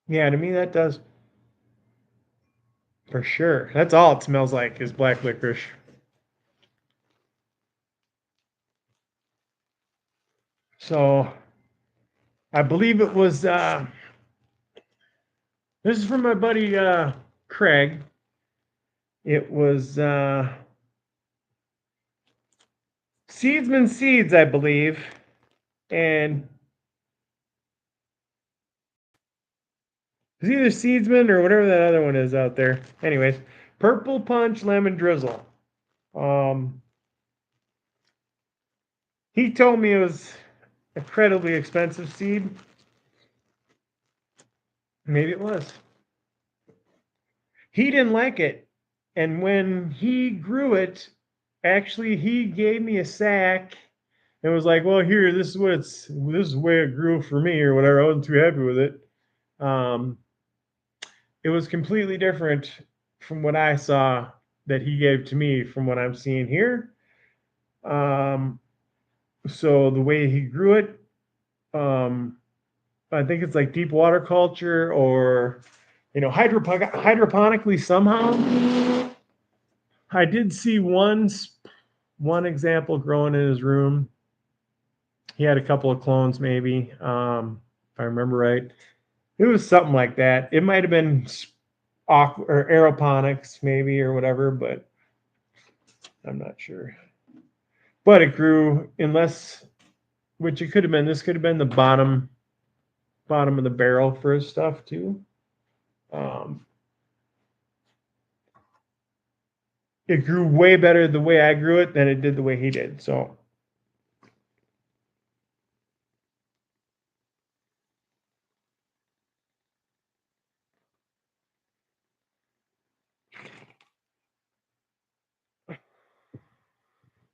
Yeah, to me that does. For sure. That's all it smells like is black licorice. So I believe it was this is from my buddy Craig. It was Seedsman Seeds, I believe. And it's either Seedsman or whatever that other one is out there. Anyways, Purple Punch Lemon Drizzle. Um, he told me it was incredibly expensive seed. Maybe it was. He didn't like it. And when he grew it, actually he gave me a sack and was like, "Well, here, this is the way it grew for me or whatever." I wasn't too happy with it. Um, it was completely different from what I saw that he gave to me from what I'm seeing here. Um, so the way he grew it, um, I think it's like deep water culture or hydroponically somehow. I did see one example growing in his room. He had a couple of clones, maybe, if I remember right. It was something like that. It might have been or aeroponics, maybe, or whatever, but I'm not sure. But it grew, which it could have been. This could have been the bottom of the barrel for his stuff too. Um, it grew way better the way I grew it than it did the way he did. So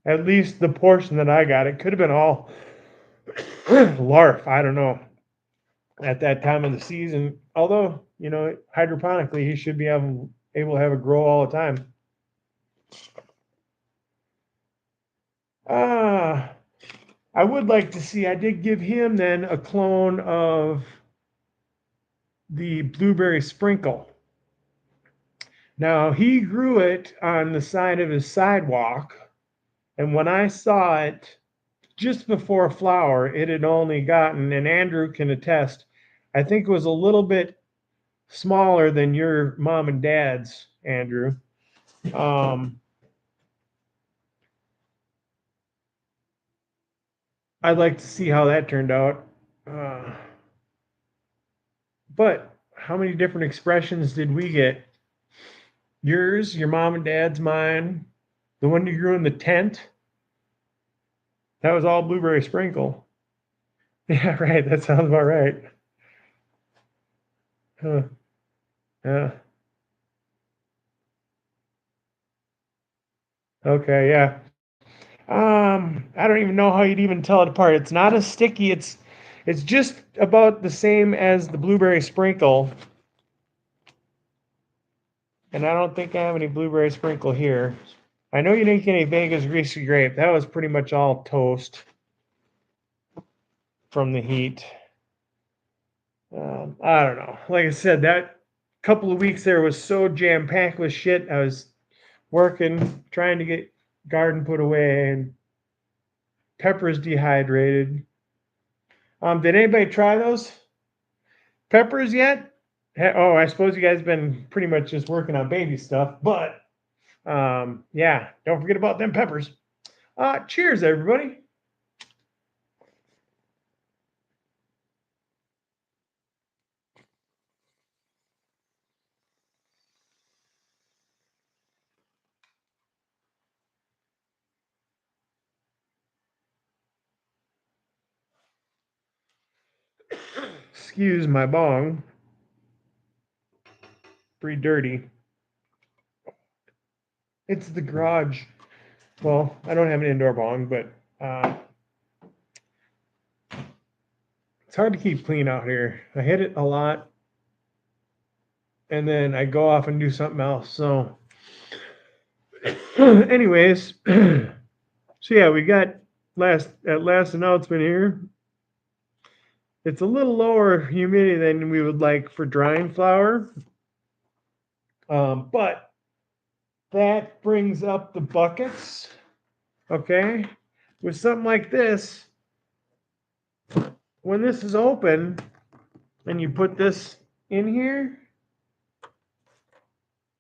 at least the portion that I got, it could have been all larf. I don't know. At that time of the season, although hydroponically, he should be able to have a grow all the time. Ah, I would like to see. I did give him then a clone of the blueberry sprinkle. Now he grew it on the side of his sidewalk, and when I saw it just before flower, it had only gotten, and Andrew can attest, I think it was a little bit smaller than your mom and dad's, Andrew. Um, I'd like to see how that turned out. Uh, but how many different expressions did we get? Yours, your mom and dad's, mine, the one you grew in the tent. That was all blueberry sprinkle. Yeah, right. That sounds about right. Huh. Yeah. Okay. Yeah. I don't even know how you'd even tell it apart. It's not as sticky. It's just about the same as the blueberry sprinkle. And I don't think I have any blueberry sprinkle here. I know you didn't get any Vegas greasy grape. That was pretty much all toast from the heat. I don't know. Like I said, that couple of weeks there was so jam packed with shit. I was working, trying to get garden put away, and peppers dehydrated. Did anybody try those peppers yet? Oh, I suppose you guys been pretty much just working on baby stuff, but yeah, don't forget about them peppers. Cheers, everybody. Excuse my bong. Pretty dirty. It's the garage. Well, I don't have an indoor bong, but it's hard to keep clean out here. I hit it a lot, and then I go off and do something else. So, anyways, so yeah, we got last announcement here. It's a little lower humidity than we would like for drying flower, but that brings up the buckets. Okay, with something like this, when this is open and you put this in here,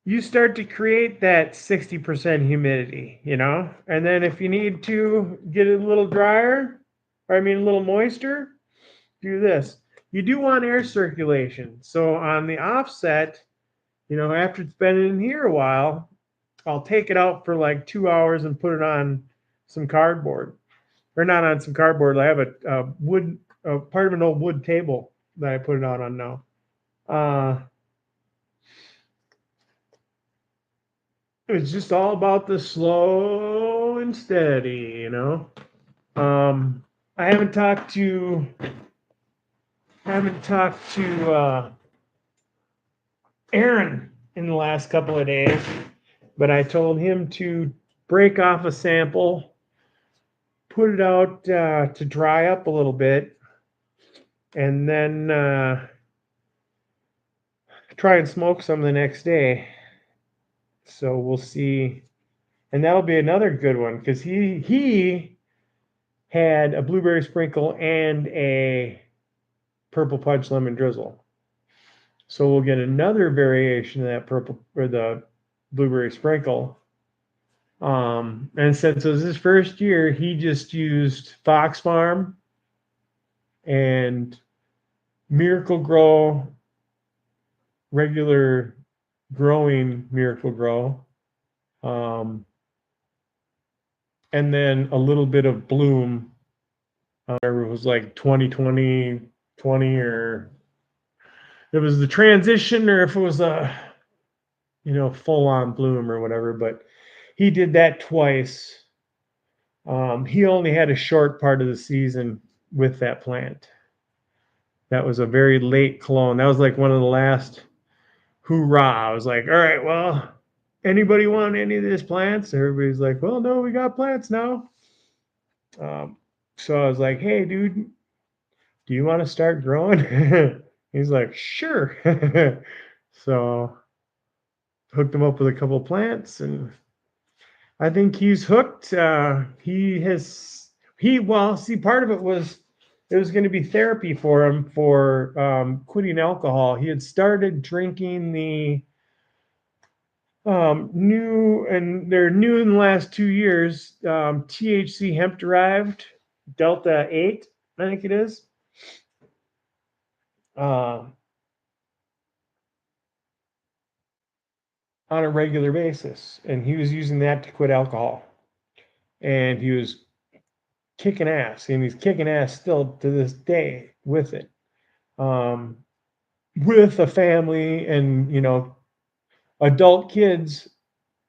you start to create that 60% humidity, and then if you need to get it a little drier, or I mean a little moister, do this. You do want air circulation. So on the offset, after it's been in here a while, I'll take it out for like 2 hours and put it on some cardboard. Or not on some cardboard. I have a wood, part of an old wood table that I put it out on now. It's just all about the slow and steady, I haven't talked to Aaron in the last couple of days, but I told him to break off a sample, put it out to dry up a little bit, and then try and smoke some the next day. So we'll see. And that'll be another good one because he had a blueberry sprinkle and a purple punch lemon drizzle. So we'll get another variation of that purple or the blueberry sprinkle. And since it was his first year, he just used Fox Farm and Miracle Grow, regular growing Miracle Grow, and then a little bit of Bloom. It was like 2020, 20, or it was the transition, or if it was a full on Bloom or whatever. But he did that twice. He only had a short part of the season with that plant. That was a very late clone. That was like one of the last hoorah. I was like, all right, well, anybody want any of these plants? Everybody's like, well, no, we got plants now. So I was like, hey, dude, do you want to start growing? He's like, sure. So hooked him up with a couple of plants, and I think he's hooked. Part of it was going to be therapy for him for quitting alcohol. He had started drinking the new in the last 2 years, THC hemp derived Delta 8, I think it is. On a regular basis, and he was using that to quit alcohol, and he was kicking ass, and he's kicking ass still to this day with it, with a family and adult kids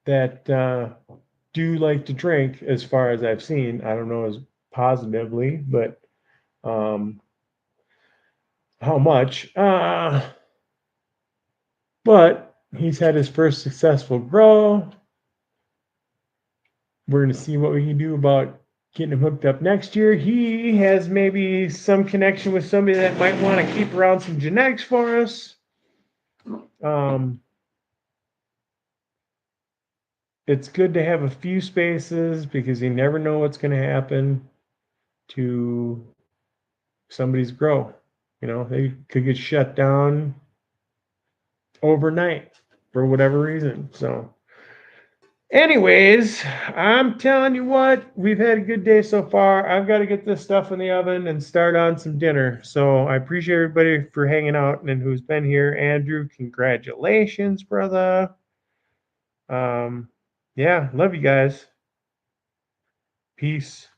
that do like to drink, as far as I've seen. I don't know as positively, but how much, but he's had his first successful grow. We're going to see what we can do about getting him hooked up next year. He has maybe some connection with somebody that might want to keep around some genetics for us. It's good to have a few spaces because you never know what's going to happen to somebody's grow. They could get shut down overnight for whatever reason. So anyways, I'm telling you what, we've had a good day so far. I've got to get this stuff in the oven and start on some dinner. So I appreciate everybody for hanging out and who's been here. Andrew, congratulations, brother. Yeah, love you guys. Peace.